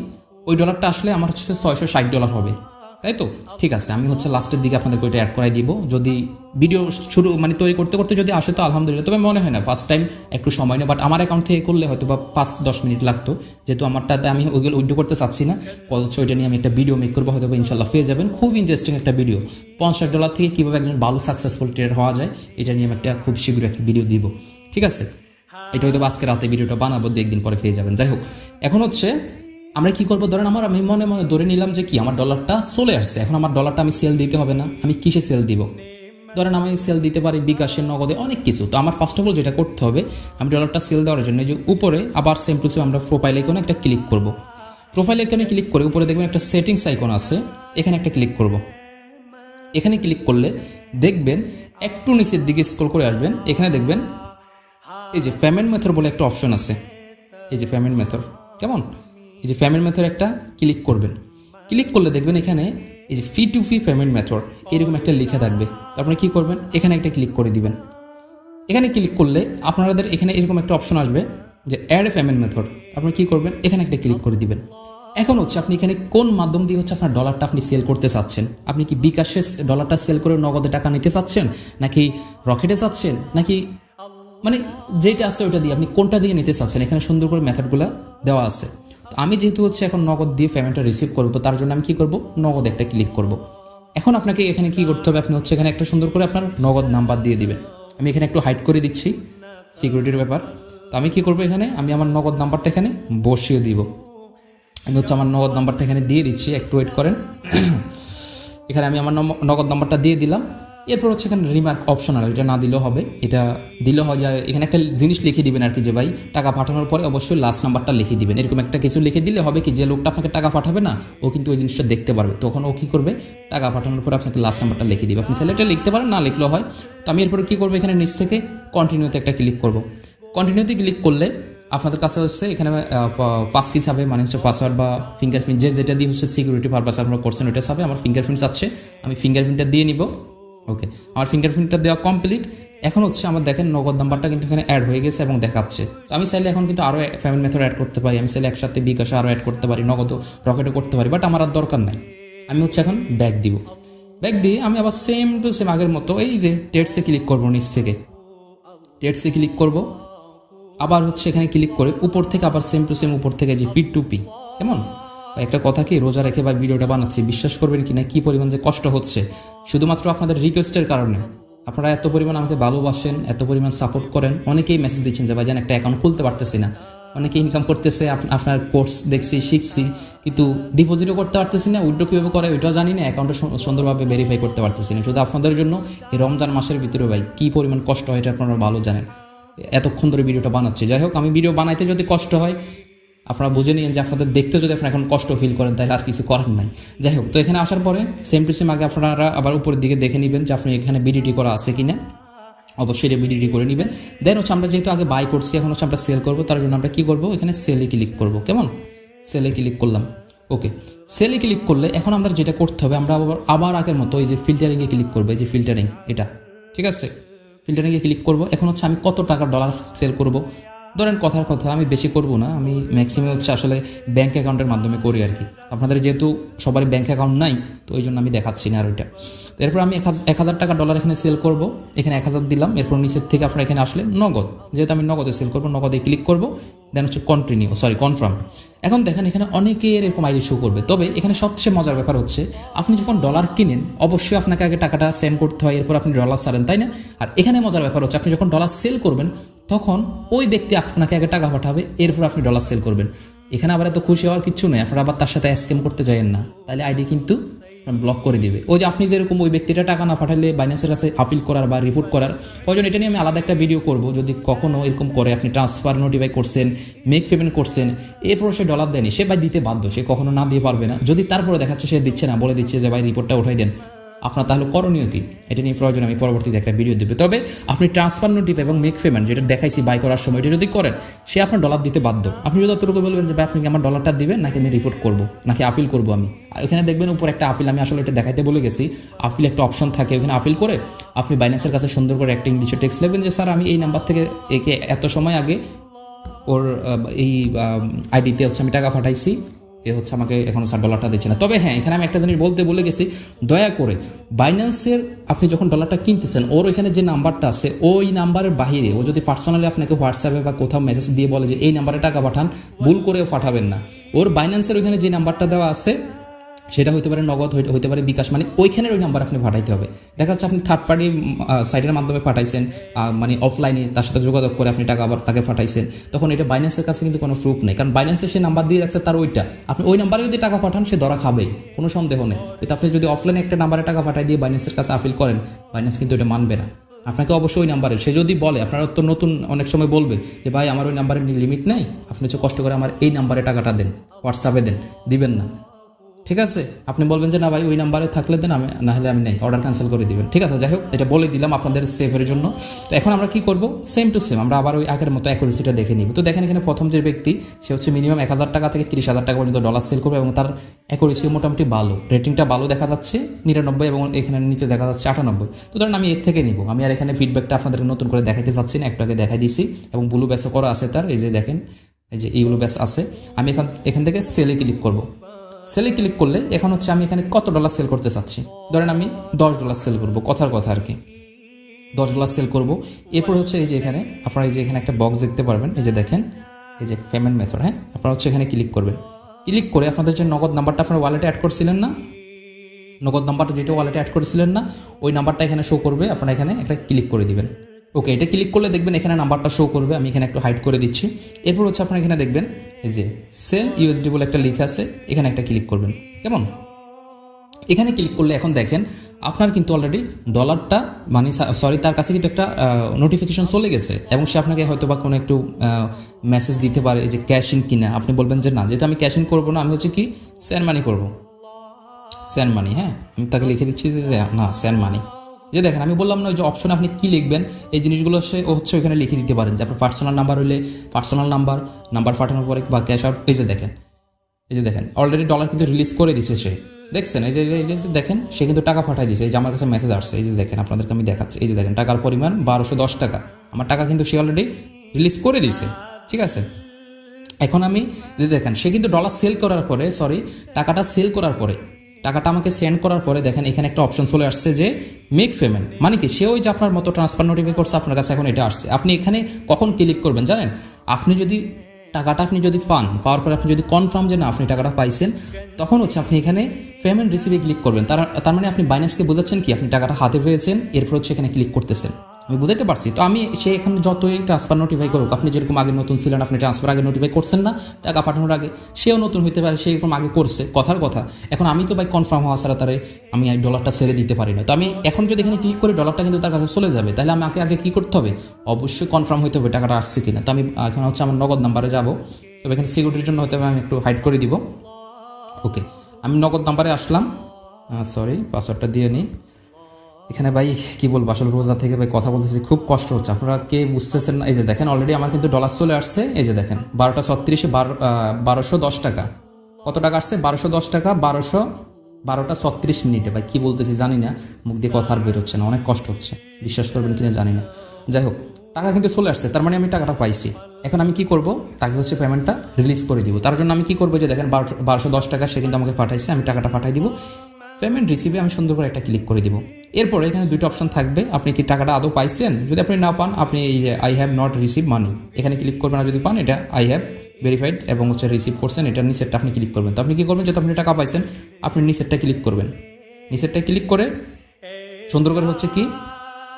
ওই ডলারটা আসলে আমার হচ্ছে $660 হবে, তাই তো? ঠিক আছে, আমি হচ্ছে লাস্টের দিকে আপনাদেরকে ওইটা অ্যাড করাই দিব। যদি ভিডিও শুরু মানে তৈরি করতে করতে যদি আসে তো আলহামদুলিল্লাহ, তবে মনে হয় না ফার্স্ট টাইম একটু সময় নেই, বাট আমার অ্যাকাউন্ট থেকে করলে হয়তো বা 5-10 মিনিট লাগতো। যেহেতু আমারটাতে আমি ওইগুলো উইড্রো করতে চাচ্ছি না, হচ্ছে ওইটা নিয়ে আমি একটা ভিডিও মেক করবো, হয়তো ইনশাল্লাহ পেয়ে যাবেন। খুব ইন্টারেস্টিং একটা ভিডিও, $50 থেকে কীভাবে একজন ভালো সাকসেসফুল ট্রেডার হওয়া যায়, এটা নিয়ে আমি একটা খুব শীঘ্রই একটা ভিডিও দিব। ঠিক আছে, এটা হয়তো আজকে রাতে ভিডিওটা বানাবো, 2-1 দিন পরে পেয়ে যাবেন। যাই হোক, এখন হচ্ছে আমরা কি করবো, ধরেন আমি মনে মনে ধরে নিলাম যে কি আমার ডলারটা চলে আসছে। এখন আমার ডলারটা আমি সেল দিতে হবে না, আমি কিসে সেল দিব? ধরেন আমি সেল দিতে পারি বিকাশে, নগদে, অনেক কিছু। তো আমার ফার্স্ট অফ অল যেটা করতে হবে, আমি ডলারটা সেল দেওয়ার জন্য যে উপরে আবার সেম টু সেম আমরা প্রোফাইল আইকনে একটা ক্লিক করব। প্রোফাইল আইকনে ক্লিক করে উপরে দেখবেন একটা সেটিংস আইকন আছে, এখানে একটা ক্লিক করব। এখানে ক্লিক করলে দেখবেন একটু নিচের দিকে স্ক্রল করে আসবেন, এখানে দেখবেন এই যে পেমেন্ট মেথড বলে একটা অপশন আছে। এই যে পেমেন্ট মেথড, কেমন? এই যে পেমেন্ট মেথড একটা ক্লিক করবেন। ক্লিক করলে দেখবেন এখানে এই যে ফি টু ফি পেমেন্ট মেথড এরকম একটা লেখা থাকবে। তারপরে কি করবেন, এখানে একটা ক্লিক করে দিবেন। এখানে ক্লিক করলে আপনাদের এখানে এরকম একটা অপশন আসবে যে অ্যাড এ পেমেন্ট মেথড। আপনি কি করবেন, এখানে একটা ক্লিক করে দিবেন। এখন হচ্ছে আপনি এখানে কোন মাধ্যম দিয়ে হচ্ছে আপনার ডলারটা আপনি সেল করতে চাচ্ছেন। আপনি কি বিকাশে ডলারটা সেল করে নগদে টাকা নিতে চাচ্ছেন, নাকি রকেটে চাচ্ছেন, নাকি মানে যেটা আছে ওইটা দিয়ে আপনি কোনটা দিয়ে নিতে চাচ্ছেন, এখানে সুন্দর করে মেথডগুলো দেওয়া আছে। তো আমি যেহেতু হচ্ছে এখন নগদ দিয়ে পেমেন্টটা রিসিভ করবো, তার জন্য আমি কি করব, নগদ একটা ক্লিক করব। এখন আপনাকে এখানে কি করতে হবে, আপনি হচ্ছে এখানে একটা সুন্দর করে আপনার নগদ নাম্বার দিয়ে দিবেন। আমি এখানে একটু হাইড করে দিচ্ছি, সিকিউরিটির ব্যাপার। তো আমি কি করব, এখানে আমি আমার নগদ নাম্বারটা এখানে বসিয়ে দিব। আমি হচ্ছে আমার নগদ নাম্বারটা এখানে দিয়ে দিচ্ছি, একটু ওয়েট করেন। এখানে আমি আমার নগদ নাম্বারটা দিয়ে দিলাম। এরপর হচ্ছে এখানে রিমার্ক অপশনাল, এটা না দিলেও হবে, এটা দিলে হয় যায়। এখানে একটা জিনিস লিখে দিবেন আর কি, যে ভাই টাকা পাঠানোর পরে অবশ্যই লাস্ট নাম্বারটা লিখে দিবেন। এরকম একটা কিছু লিখে দিলে হবে কি, যে লোকটা আপনাকে টাকা পাঠাবে না, ও কিন্তু ওই জিনিসটা দেখতে পারবে। তখন ও কি করবে, টাকা পাঠানোর পরে আপনাকে লাস্ট নাম্বারটা লিখে দিবে। আপনি স্যালারিটা লিখতে পারেন, না লিখলেও হয়। তো আমি এরপরে কি করবো, এখানে নিচ থেকে কন্টিনিউতে একটা ক্লিক করব। কন্টিনিউতে ক্লিক করলে আপনাদের কাছে হচ্ছে এখানে পাস কি চাবে, মানে হচ্ছে পাসওয়ার্ড বা ফিঙ্গারপ্রিন্ট, যেটা দিয়ে হচ্ছে সিকিউরিটি পারপাস আপনারা করছেন ওইটা চাবে। আমার ফিঙ্গারপ্রিন্ট আছে, আমি ফিঙ্গারপ্রিন্টটা দিয়ে নিব। ওকে, আমার ফিঙ্গারপ্রিন্টটা দেওয়া কমপ্লিট। এখন হচ্ছে আমার দেখেন নগদ নাম্বারটা কিন্তু এখানে অ্যাড হয়ে গেছে এবং দেখাচ্ছে। তো আমি চাইলে এখন কিন্তু আরও পেমেন্ট মেথড অ্যাড করতে পারি, আমি চাইলে একসাথে বিকাশে আরও অ্যাড করতে পারি, নগদ রকেটও করতে পারি, বাট আমার আর দরকার নাই। আমি হচ্ছে এখন ব্যাক দিব। ব্যাক দিয়ে আমি আবার সেম টু সেম আগের মতো এই যে টেটসে ক্লিক করবো, নিচ থেকে টেটসে ক্লিক করব। আবার হচ্ছে এখানে ক্লিক করে উপর থেকে আবার সেম টু সেম উপর থেকে যে পি টু পি, কেমন? একটা কথা কি, রোজা রেখে বা ভিডিওটা বানাচ্ছি, বিশ্বাস করবেন কিনা কি পরিমাণ যে কষ্ট হচ্ছে, শুধুমাত্র আপনাদের রিকোয়েস্টের কারণে। আপনারা এত পরিমাণ আমাকে ভালোবাসেন, এত পরিমাণ সাপোর্ট করেন। অনেকেই মেসেজ দিচ্ছেন যে ভাইজান একটা অ্যাকাউন্ট খুলতে পারতেছি না, অনেকে ইনকাম করতেছে, আপনার কোর্স দেখছি, শিখছি, কিন্তু ডিপোজিটও করতে পারতেছি না, উইথড্র কীভাবে করে ওইটাও জানি না, অ্যাকাউন্টটা সুন্দরভাবে ভেরিফাই করতে পারতেছি না। শুধু আপনাদের জন্য এই রমজান মাসের ভিতরে ভাই কী পরিমাণ কষ্ট হয় এটা আপনারা ভালো জানেন। এতক্ষণ ধরে ভিডিওটা বানাচ্ছি। যাই হোক, আমি ভিডিও বানাইতে যদি কষ্ট হয় আপনারা বুঝে নিন যে আপনাদের দেখতে যদি আপনারা এখন কষ্ট ফিল করেন, তাহলে আর কিছু করার নাই। যাই হোক, তো এখানে আসার পরে সেম টু সেম আগে আপনারা আবার উপরের দিকে দেখে নেবেন যে আপনি এখানে বিডিটি করা আছে কিনা, অবশ্যই এটা বিডিটি করে নেবেন। দেন হচ্ছে আমরা যেহেতু আগে বাই করছি, এখন হচ্ছে আমরা সেল করবো, তার জন্য আমরা কি করবো, এখানে সেলে ক্লিক করবো। কেমন? সেলে ক্লিক করলাম। ওকে, সেলে ক্লিক করলে এখন আমাদের যেটা করতে হবে, আমরা আবার আগের মতো এই যে ফিল্টারিংয়ে ক্লিক করবো, এই যে ফিল্টারিং, এটা ঠিক আছে, ফিল্টারিংয়ে ক্লিক করবো। এখন হচ্ছে আমি কত টাকার ডলার সেল করব, ধরেন কথার কথা আমি বেশি করব না, আমি ম্যাক্সিমাম হচ্ছে আসলে ব্যাঙ্ক অ্যাকাউন্টের মাধ্যমে করি আর কি। আপনাদের যেহেতু সবারই ব্যাঙ্ক অ্যাকাউন্ট নাই, তো ওই জন্য আমি দেখাচ্ছি না আর ওইটা। তো এরপর আমি 1,000 টাকা ডলার এখানে সেল করব, এখানে 1,000 দিলাম। এরপর নিচের থেকে আপনার এখানে আসলে নগদ, যেহেতু আমি নগদে সেল করবো, নগদে ক্লিক করব, দেন হচ্ছে কনফার্ম। এখন দেখেন এখানে অনেকের এরকম আইডি শো করবে, তবে এখানে সবচেয়ে মজার ব্যাপার হচ্ছে আপনি যখন ডলার কিনেন অবশ্যই আপনাকে আগে টাকাটা সেন্ড করতে হয়, এরপর আপনি ডলার ছাড়েন, তাই না? আর এখানে মজার ব্যাপার হচ্ছে আপনি যখন ডলার সেল করবেন তখন ওই ব্যক্তি আপনাকে আগে টাকা পাঠাবে, এরপর আপনি ডলার সেল করবেন। এখানে আবার এত খুশি হওয়ার কিছু নেই, আপনারা আবার তার সাথে স্ক্যাম করতে যাবেন না, তাহলে আইডি কিন্তু ব্লক করে দিবে। ওই যে আপনি যেরকম ওই ব্যক্তিটা টাকা না পাঠালে বাইন্যান্সের কাছে আপিল করার বা রিপোর্ট করার প্রয়োজন, এটা নিয়ে আমি আলাদা একটা ভিডিও করব। যদি কখনো এরকম করে আপনি ট্রান্সফার নোটিফাই করছেন, মেক পেমেন্ট করছেন, এরপর সে ডলার দেয়নি, সে ভাই দিতে বাধ্য, সে কখনো না দিয়ে পারবে না। যদি তারপরে দেখাচ্ছে সে দিচ্ছে না, বলে দিচ্ছে যে ভাই রিপোর্টটা উঠাই দেন, আপনার তাহলে করণীয় কি? এটা নিয়ে প্রয়োজন আমি পরবর্তীতে একটা ভিডিও দেবে। তবে আপনি ট্রান্সফার নোটিফাই এবং মেক পেমেন্ট যেটা দেখাইছি বাই করার সময়, এটা যদি করেন, সে আপনার ডলার দিতে বাধ্য। আপনি যদি অতটুকু বলবেন যে ভাই আপনি কি আমার ডলারটা দিবেন, নাকি আমি রিপোর্ট করবো, নাকি আপিল করবো আমি। আর এখানে দেখবেন উপর একটা আপিল, আমি আসলে এটা দেখাইতে বলে গেছি, আপিল একটা অপশন থাকে, ওখানে আপিল করে আপনি বাইন্যান্সের কাছে সুন্দর করে একটা ইংলিশে টেক্সট লিখবেন যে স্যার আমি এই নাম্বার থেকে একে এত সময় আগে ওর এই আইডিতে হচ্ছে আমি টাকা পাঠাইছি, এ হচ্ছে আমাকে এখনো $60 দিচ্ছে না। তবে হ্যাঁ, এখানে আমি একটা জিনিস বলতে ভুলে গেছি, দয়া করে বাইন্যান্সের আপনি যখন ডলারটা কিনতেছেন, ওর এখানে যে নাম্বারটা আছে ওই নাম্বারের বাহিরে ও যদি পার্সোনালি আপনাকে হোয়াটসঅ্যাপে বা কোথাও মেসেজ দিয়ে বলে যে এই নাম্বারে টাকা পাঠান, ভুল করেও পাঠাবেন না। ওর বাইন্যান্সের ওইখানে যে নাম্বারটা দেওয়া আছে সেটা হতে পারে নগদ, হতে পারে বিকাশ, মানে ওইখানের ওই নাম্বার আপনি পাঠাইতে হবে। দেখা যাচ্ছে আপনি থার্ড পার্টি সাইটের মাধ্যমে পাঠাইছেন, মানে অফলাইনে তার সাথে যোগাযোগ করে আপনি টাকা আবার তাকে পাঠাইছেন, তখন এটা বাইন্যান্সের কাছে কিন্তু কোনো প্রুফ নেই, কারণ বাইন্যান্সের সে নাম্বার দিয়ে রাখছে তার ওইটা, আপনি ওই নাম্বারে যদি টাকা পাঠান সে ধরা খাবেই, কোনো সন্দেহ নেই। কিন্তু আপনি যদি অফলাইনে একটা নাম্বারে টাকা পাঠাই দিয়ে বাইন্যান্সের কাছে আপিল করেন, বাইন্যান্স কিন্তু এটা মানবে না। আপনাকে অবশ্যই ওই নাম্বারে, সে যদি বলে, আপনারা তো নতুন অনেক সময় বলবে যে ভাই আমার ওই নাম্বারের লিমিট নেই, আপনি হচ্ছে কষ্ট করে আমার এই নাম্বারে টাকাটা দেন, হোয়াটসঅ্যাপে দেন, দিবেন না, ঠিক আছে? আপনি বলবেন যে না ভাই ওই নাম্বারে থাকলে দেন, আমি না হলে আমি নেই, অর্ডার ক্যান্সেল করে দিবেন, ঠিক আছে? যাই হোক, এটা বলে দিলাম আপনাদের সেফের জন্য। তো এখন আমরা কি করব, সেম টু সেম আমরা আবার ওই আগের মতো অ্যাকুরেসিটা দেখে নিব। তো দেখেন এখানে প্রথম যে ব্যক্তি, সে হচ্ছে মিনিমাম 1,000 টাকা থেকে 30,000 টাকা পর্যন্ত ডলার সেল করবে, এবং তার অ্যাকুরেসি মোটামুটি ভালো, রেটিংটা ভালো দেখা যাচ্ছে 99, এবং এখানে নিচে দেখা যাচ্ছে 98। তো ধরেন আমি এর থেকে নিব, আমি আর এখানে ফিডব্যাকটা আপনাদেরকে নতুন করে দেখাতে চাচ্ছি না, একটু আগে দেখাই দিছি, এবং ব্লু ব্যাসও করা আছে তার, এই যে দেখেন, এই যে এইগুলো ব্যাস আছে। আমি এখান থেকে সেলে ক্লিক করব। সেলে ক্লিক করলে এখন হচ্ছে আমি এখানে কত ডলার সেল করতে চাচ্ছি, ধরেন আমি $10 সেল করব, কথার কথা আর কি, $10 সেল করব। এরপর হচ্ছে এই যে এখানে আপনারা এই যে এখানে একটা বক্স দেখতে পারবেন, এই যে দেখেন, এই যে পেমেন্ট মেথড, হ্যাঁ, আপনারা হচ্ছে এখানে ক্লিক করবেন। ক্লিক করে আপনাদের যে নগদ নাম্বারটা আপনার ওয়ালেটে অ্যাড করছিলেন না, নগদ নাম্বারটা যেটা ওয়ালেটে অ্যাড করেছিলেন না, ওই নাম্বারটা এখানে শো করবে, আপনারা এখানে একটা ক্লিক করে দিবেন। ওকে, এটা ক্লিক করলে দেখবেন এখানে নাম্বারটা শো করবে, আমি এখানে একটু হাইড করে দিচ্ছি। এরপর হচ্ছে আপনারা এখানে দেখবেন এই যে সেল ইউএসডি বলে একটা লেখা আছে, এখানে একটা ক্লিক করবেন। কেমন? এখানে ক্লিক করলে এখন দেখেন আপনার কিন্তু অলরেডি ডলারটা, মানে সরি, তার কাছে কিন্তু একটা নোটিফিকেশন চলে গেছে, এবং সে আপনাকে হয়তো বা কোনো একটু মেসেজ দিতে পারে যে ক্যাশ ইন কিনা। আপনি বলবেন যে না, যেহেতু আমি ক্যাশ ইন করবো না, আমি হচ্ছে কি সেন্ড মানি করবো, সেন্ড মানি। হ্যাঁ, আমি তাকে লিখে দিচ্ছি যে না, সেন্ড মানি। যে দেখেন আমি বললাম না, ওই যে অপশন আপনি কি লিখবেন এই জিনিসগুলো সে হচ্ছে ওখানে লিখে দিতে পারেন, যে আপনার পার্সোনাল নাম্বার হলে পার্সোনাল নাম্বার পাঠানোর পরে বা ক্যাশ আউট, এই যে দেখেন অলরেডি ডলার কিন্তু রিলিজ করে দিছে সে, দেখছেন? এই যে দেখেন সে কিন্তু টাকা পাঠাই দিছে, এই যে আমার কাছে মেসেজ আসছে, এই যে দেখেন আপনাদেরকে আমি দেখাচ্ছি, এই যে দেখেন টাকার পরিমাণ 1210 টাকা, আমার টাকা কিন্তু সে অলরেডি রিলিজ করে দিছে, ঠিক আছে? এখন আমি যে দেখেন সে কিন্তু ডলার সেল করার পরে, সরি, টাকাটা সেল করার পরে, টাকাটা আমাকে সেন্ড করার পরে দেখেন এখানে একটা অপশন চলে আসছে যে মেক পেমেন্ট, মানে কি সে ওই যে আপনার মতো ট্রান্সফার নোটিফাই করছে আপনার কাছে, এখন এটা আসছে। আপনি এখানে কখন ক্লিক করবেন জানেন? আপনি যদি টাকাটা পাওয়ার পরে আপনি যদি কনফার্ম যে না আপনি টাকাটা পাইছেন, তখন হচ্ছে আপনি এখানে পেমেন্ট রিসিভে ক্লিক করবেন। তার মানে আপনি বাইন্যান্সকে বোঝাচ্ছেন কি আপনি টাকাটা হাতে পেয়েছেন, এরপর হচ্ছে এখানে ক্লিক করতেছেন। আমি বুঝাইতে পারছি? তো আমি সে এখানে যতই ট্রান্সফার নোটিফাই করুক, আপনি যেরকম আগে নতুন ছিলেন, আপনি ট্রান্সফার আগে নোটিফাই করছেন না টাকা পাঠানোর আগে, সেও নতুন হইতে পারে, সে এরকম আগে করছে, কথার কথা। এখন আমি তো ভাই কনফার্ম হওয়া ছাড়া তারে আমি ডলারটা ছেড়ে দিতে পারি না। তো আমি এখন যদি এখানে ক্লিক করি ডলারটা কিন্তু তার কাছে চলে যাবে, তাহলে আমাকে আগে কি করতে হবে? অবশ্যই কনফার্ম হইতে হবে টাকাটা আসছে কিনা। তো আমি এখন হচ্ছে আমার নগদ নাম্বারে যাবো, তবে এখানে সিকিউরিটির জন্য হতে হবে আমি একটু হাইড করে দিব। ওকে, আমি নগদ নাম্বারে আসলাম, সরি পাসওয়ার্ডটা দিয়ে নিই। এখানে ভাই কি বলবো, আসলে রোজা থেকে ভাই কথা বলতেছি, খুব কষ্ট হচ্ছে, আপনারা কে বুঝতেছেন না? এই যে দেখেন অলরেডি আমার কিন্তু ডলার চলে আসছে, এই যে দেখেন 12:36 1210 টাকা, কত টাকা আসছে? 1210 টাকা, 12:36 ভাই কি বলতেছি জানি না, মুখ দিয়ে কথা আর বেরোচ্ছে না, অনেক কষ্ট হচ্ছে, বিশ্বাস করবেন কিনা জানি না। যাই হোক, টাকা কিন্তু চলে আসছে, তার মানে আমি টাকাটা পাইছি। এখন আমি কি করব, তাকে হচ্ছে পেমেন্টটা রিলিজ করে দিব। তার জন্য আমি কি করবো, যে দেখেন 1210 টাকা সে কিন্তু আমাকে পাঠাইছে, আমি টাকাটা পাঠাই দিব। পেমেন্ট রিসিভে আমি সুন্দর করে একটা ক্লিক করে দিব। এরপরে এখানে দুটো অপশন থাকবে, আপনি কি টাকাটা আদৌ পাইছেন। যদি আপনি না পান, আপনি এই যে আই হ্যাভ নট রিসিভ মানি এখানে ক্লিক করবেন। আর যদি পান, এটা আই হ্যাভ ভেরিফাইড এবং হচ্ছে রিসিভ করছেন, এটার নিচেরটা আপনি ক্লিক করবেন। তো আপনি কি করবেন, যেহেতু আপনি টাকা পাইছেন, আপনি নিচেরটা ক্লিক করবেন। নিচেরটা ক্লিক করে সুন্দর করে হচ্ছে কি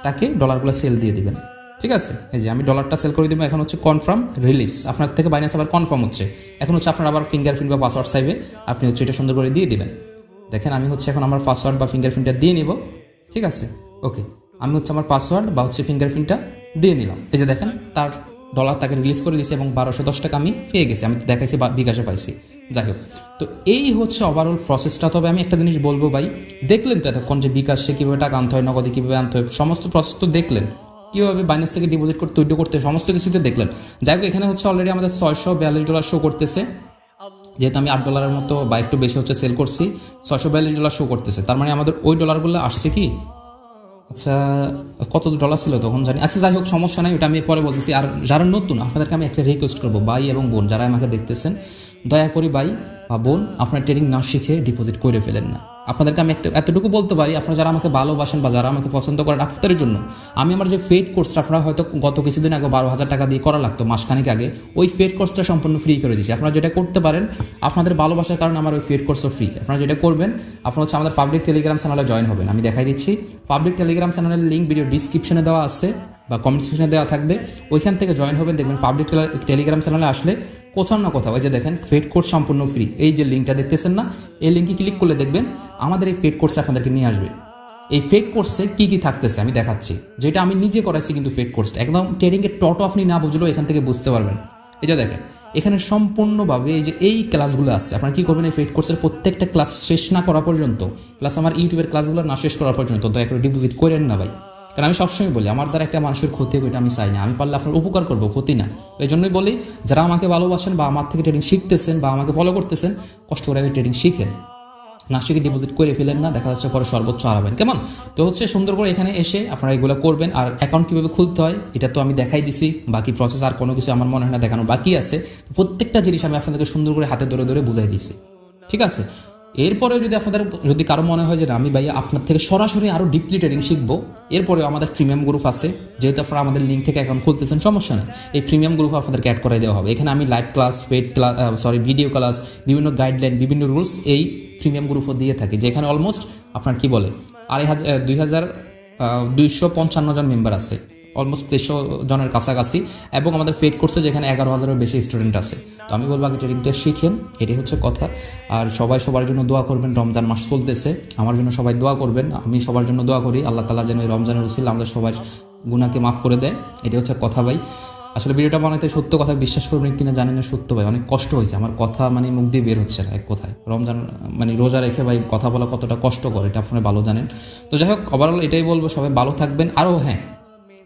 তাকে ডলারগুলো সেল দিয়ে দিবেন। ঠিক আছে, এই যে আমি ডলারটা সেল করে দিব। এখন হচ্ছে কনফার্ম রিলিজ, আপনার থেকে বাইন্যান্স আবার কনফার্ম হচ্ছে। এখন হচ্ছে আপনার আবার ফিঙ্গারপ্রিন্ট বা পাসওয়ার্ড চাইবে, আপনি হচ্ছে এটা সুন্দর করে দিয়ে দিবেন। দেখেন আমি হচ্ছে এখন আমার পাসওয়ার্ড বা ফিঙ্গারপ্রিন্টটা দিয়ে নিব। ঠিক আছে, ওকে, আমি হচ্ছে আমার পাসওয়ার্ড বা হচ্ছে ফিঙ্গারপ্রিন্টটা দিয়ে নিলাম। এই যে দেখেন তার ডলার তাকে রিলিজ করে দিয়েছে এবং 1210 টাকা আমি পেয়ে গেছি। আমি দেখাইছি বিকাশে পাইছি। যাই হোক, তো এই হচ্ছে ওভারঅল প্রসেসটা। তবে আমি একটা জিনিস বলবো ভাই, দেখলেন তো এতক্ষণ যে বিকাশে কীভাবে টাকা আনতে হয়, নগদে কীভাবে আনতে হয়, সমস্ত প্রসেস তো দেখলেন। কীভাবে বাইন্যান্স থেকে ডিপোজিট করতে উইথড্র করতে সমস্ত কিছুতে দেখলেন। যাই হোক, এখানে হচ্ছে অলরেডি আমাদের $642 শো করতেছে। যেহেতু আমি $8 মতো বা একটু বেশি হচ্ছে সেল করছি, $642 শো করতেছে। তার মানে আমাদের ওই ডলারগুলো আসছে কি, আচ্ছা কত ডলার ছিল তখন জানি। আচ্ছা যাই হোক, সমস্যা নাই, ওটা আমি পরে বলতেছি। আর যারা নতুন, আপনাদেরকে আমি একটা রিকোয়েস্ট করবো, ভাই এবং বোন যারা আমাকে দেখতেছেন, দয়া করে ভাই বা বোন, আপনার ট্রেডিং না শিখে ডিপোজিট করে ফেলেন না। আপনাদেরকে আমি এতটুকু বলতে পারি, আপনারা যারা আমাকে ভালোবাসেন বা যারা আমাকে পছন্দ করেন, আপনাদের জন্য আমি আমার যে ফেড কোর্সটা, আপনারা হয়তো গত কিছুদিন আগে 12,000 টাকা দিয়ে করা লাগতো, মাসখানিক আগে, ওই ফেড কোর্সটা সম্পূর্ণ ফ্রি করে দিয়েছি। আপনারা যেটা করতে পারেন, আপনাদের ভালোবাসার কারণে আমার ওই ফেড কোর্সও ফ্রি। আপনারা যেটা করবেন, আপনারা হচ্ছে আমাদের পাবলিক টেলিগ্রাম চ্যানেলে জয়েন হবেন। আমি দেখাই দিচ্ছি, পাবলিক টেলিগ্রাম চ্যানেলের লিঙ্ক ভিডিও ডিসক্রিপশনে দেওয়া আছে বা কমেন্ট সেকশনে দেওয়া থাকবে, ওইখান থেকে জয়েন হবেন। দেখবেন পাবলিক টেলিগ্রাম চ্যানেলে আসলে কোথাও না কোথাও এই যে দেখেন ফেড কোর্স সম্পূর্ণ ফ্রি, এই যে লিঙ্কটা দেখতেছেন না, এই লিঙ্কে ক্লিক করলে দেখবেন আমাদের এই ফেড কোর্সে আপনাদেরকে নিয়ে আসবে। এই ফেড কোর্সে কি কি থাকতেছে আমি দেখাচ্ছি, যেটা আমি নিজে করাইছি। কিন্তু ফেড কোর্সটা একদম ট্রেডিংয়ের টটো আপনি না বুঝলেও এখান থেকে বুঝতে পারবেন। এই যে দেখেন এখানে সম্পূর্ণভাবে এই যে এই ক্লাসগুলো আছে, আপনারা কি করবেন, এই ফেড কোর্সের প্রত্যেকটা ক্লাস শেষ না করা পর্যন্ত, প্লাস আমার ইউটিউবের ক্লাসগুলো না শেষ করা পর্যন্ত দয়া করে ডিপোজিট করেন না ভাই। কারণ আমি সবসময় বলি, আমার দ্বারা একটা মানুষের ক্ষতি হবে এটা আমি চাই না। আমি পারলে আপনার উপকার করবো, ক্ষতি না। তো এই জন্যই বলি, যারা আমাকে ভালোবাসেন বা আমার থেকে ট্রেডিং শিখতেছেন বা আমাকে ফলো করতেছেন, কষ্ট করে আগে ট্রেডিং শিখেন, না শিখে ডিপোজিট করে ফেলেন না, দেখা যাচ্ছে পরে সর্বোচ্চ হারাবেন। কেমন? তো হচ্ছে সুন্দর করে এখানে এসে আপনারা এগুলো করবেন। আর অ্যাকাউন্ট কীভাবে খুলতে হয় এটা তো আমি দেখাই দিছি, বাকি প্রসেস আর কোনো কিছু আমার মনে হয় না দেখানো বাকি আছে। প্রত্যেকটা জিনিস আমি আপনাদেরকে সুন্দর করে হাতে ধরে ধরে বুঝাই দিছি। ঠিক আছে, এরপরেও যদি কারো মনে হয় যে না আমি ভাইয়া আপনার থেকে সরাসরি আরও ডিপলি ট্রেডিং শিখবো, এরপরেও আমাদের প্রিমিয়াম গ্রুপ আছে। যেহেতু আপনারা আমাদের লিঙ্ক থেকে অ্যাকাউন্ট খুলতেছেন, সমস্যা নেই, এই প্রিমিয়াম গ্রুপ আপনাদেরকে অ্যাড করাই দেওয়া হবে। এখানে আমি লাইভ ক্লাস, ভিডিও ক্লাস, বিভিন্ন গাইডলাইন, বিভিন্ন রুলস এই প্রিমিয়াম গ্রুপও দিয়ে থাকি, যেখানে অলমোস্ট আপনার কি বলে 2,255 জন মেম্বার আছে, অলমোস্ট 300 জনের কাছাকাছি। এবং আমাদের ফেড কোর্সে যেখানে 11,000-এর বেশি স্টুডেন্ট আছে। তো আমি বলবো আগে ট্রেডিংটা শিখেন, এটাই হচ্ছে কথা। আর সবাই সবার জন্য দোয়া করবেন, রমজান মাস চলতেছে, আমার জন্য সবাই দোয়া করবেন, আমি সবার জন্য দোয়া করি। আল্লাহ তাআলা যেন এই রমজানের উসিলা আমাদের সবার গুনাহকে মাফ করে দেয়, এটাই হচ্ছে কথা ভাই। আসলে ভিডিওটা বানাতে সত্য কথা বিশ্বাস করবেন কিনা জানি না, সত্য ভাই অনেক কষ্ট হয়েছে আমার, কথা মানে মুখ দিয়ে বের হচ্ছে না এক কথায়। রমজান মানে রোজা রেখে ভাই কথা বলা কতটা কষ্টকর এটা আপনারা ভালো জানেন। তো যাই হোক, ওভারঅল এটাই বলবো, সবাই ভালো থাকবেন। আরও হ্যাঁ,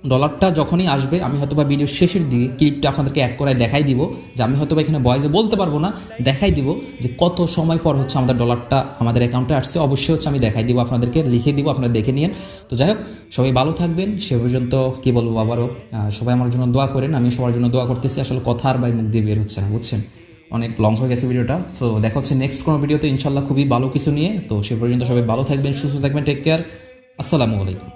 ডলারটা যখনই আসবে আমি হয়তো বা ভিডিও শেষের দিকে ক্লিপটা আপনাদেরকে অ্যাড করায় দেখাই দিব, যে আমি হয়তো বা এখানে ভয়েসে বলতে পারবো না, দেখাই দিব যে কত সময় পর হচ্ছে আমাদের ডলারটা আমাদের অ্যাকাউন্টে আসছে। অবশ্যই হচ্ছে আমি দেখাই দিব আপনাদেরকে, লিখে দিব, আপনারা দেখে নিন। তো যাই হোক, সবাই ভালো থাকবেন। সে পর্যন্ত কি বলবো, আবারও সবাই আমার জন্য দোয়া করেন, আমি সবার জন্য দোয়া করতেছি। আসলে কথা আর ভাই মুখ দিয়ে বের হচ্ছে না, বুঝছেন, অনেক লং হয়ে গেছে ভিডিওটা। সো দেখা হচ্ছে নেক্সট কোনো ভিডিওতে ইনশাল্লাহ খুবই ভালো কিছু নিয়ে। তো সে পর্যন্ত সবাই ভালো থাকবেন, সুস্থ থাকবেন, টেক কেয়ার, আসসালামু আলাইকুম।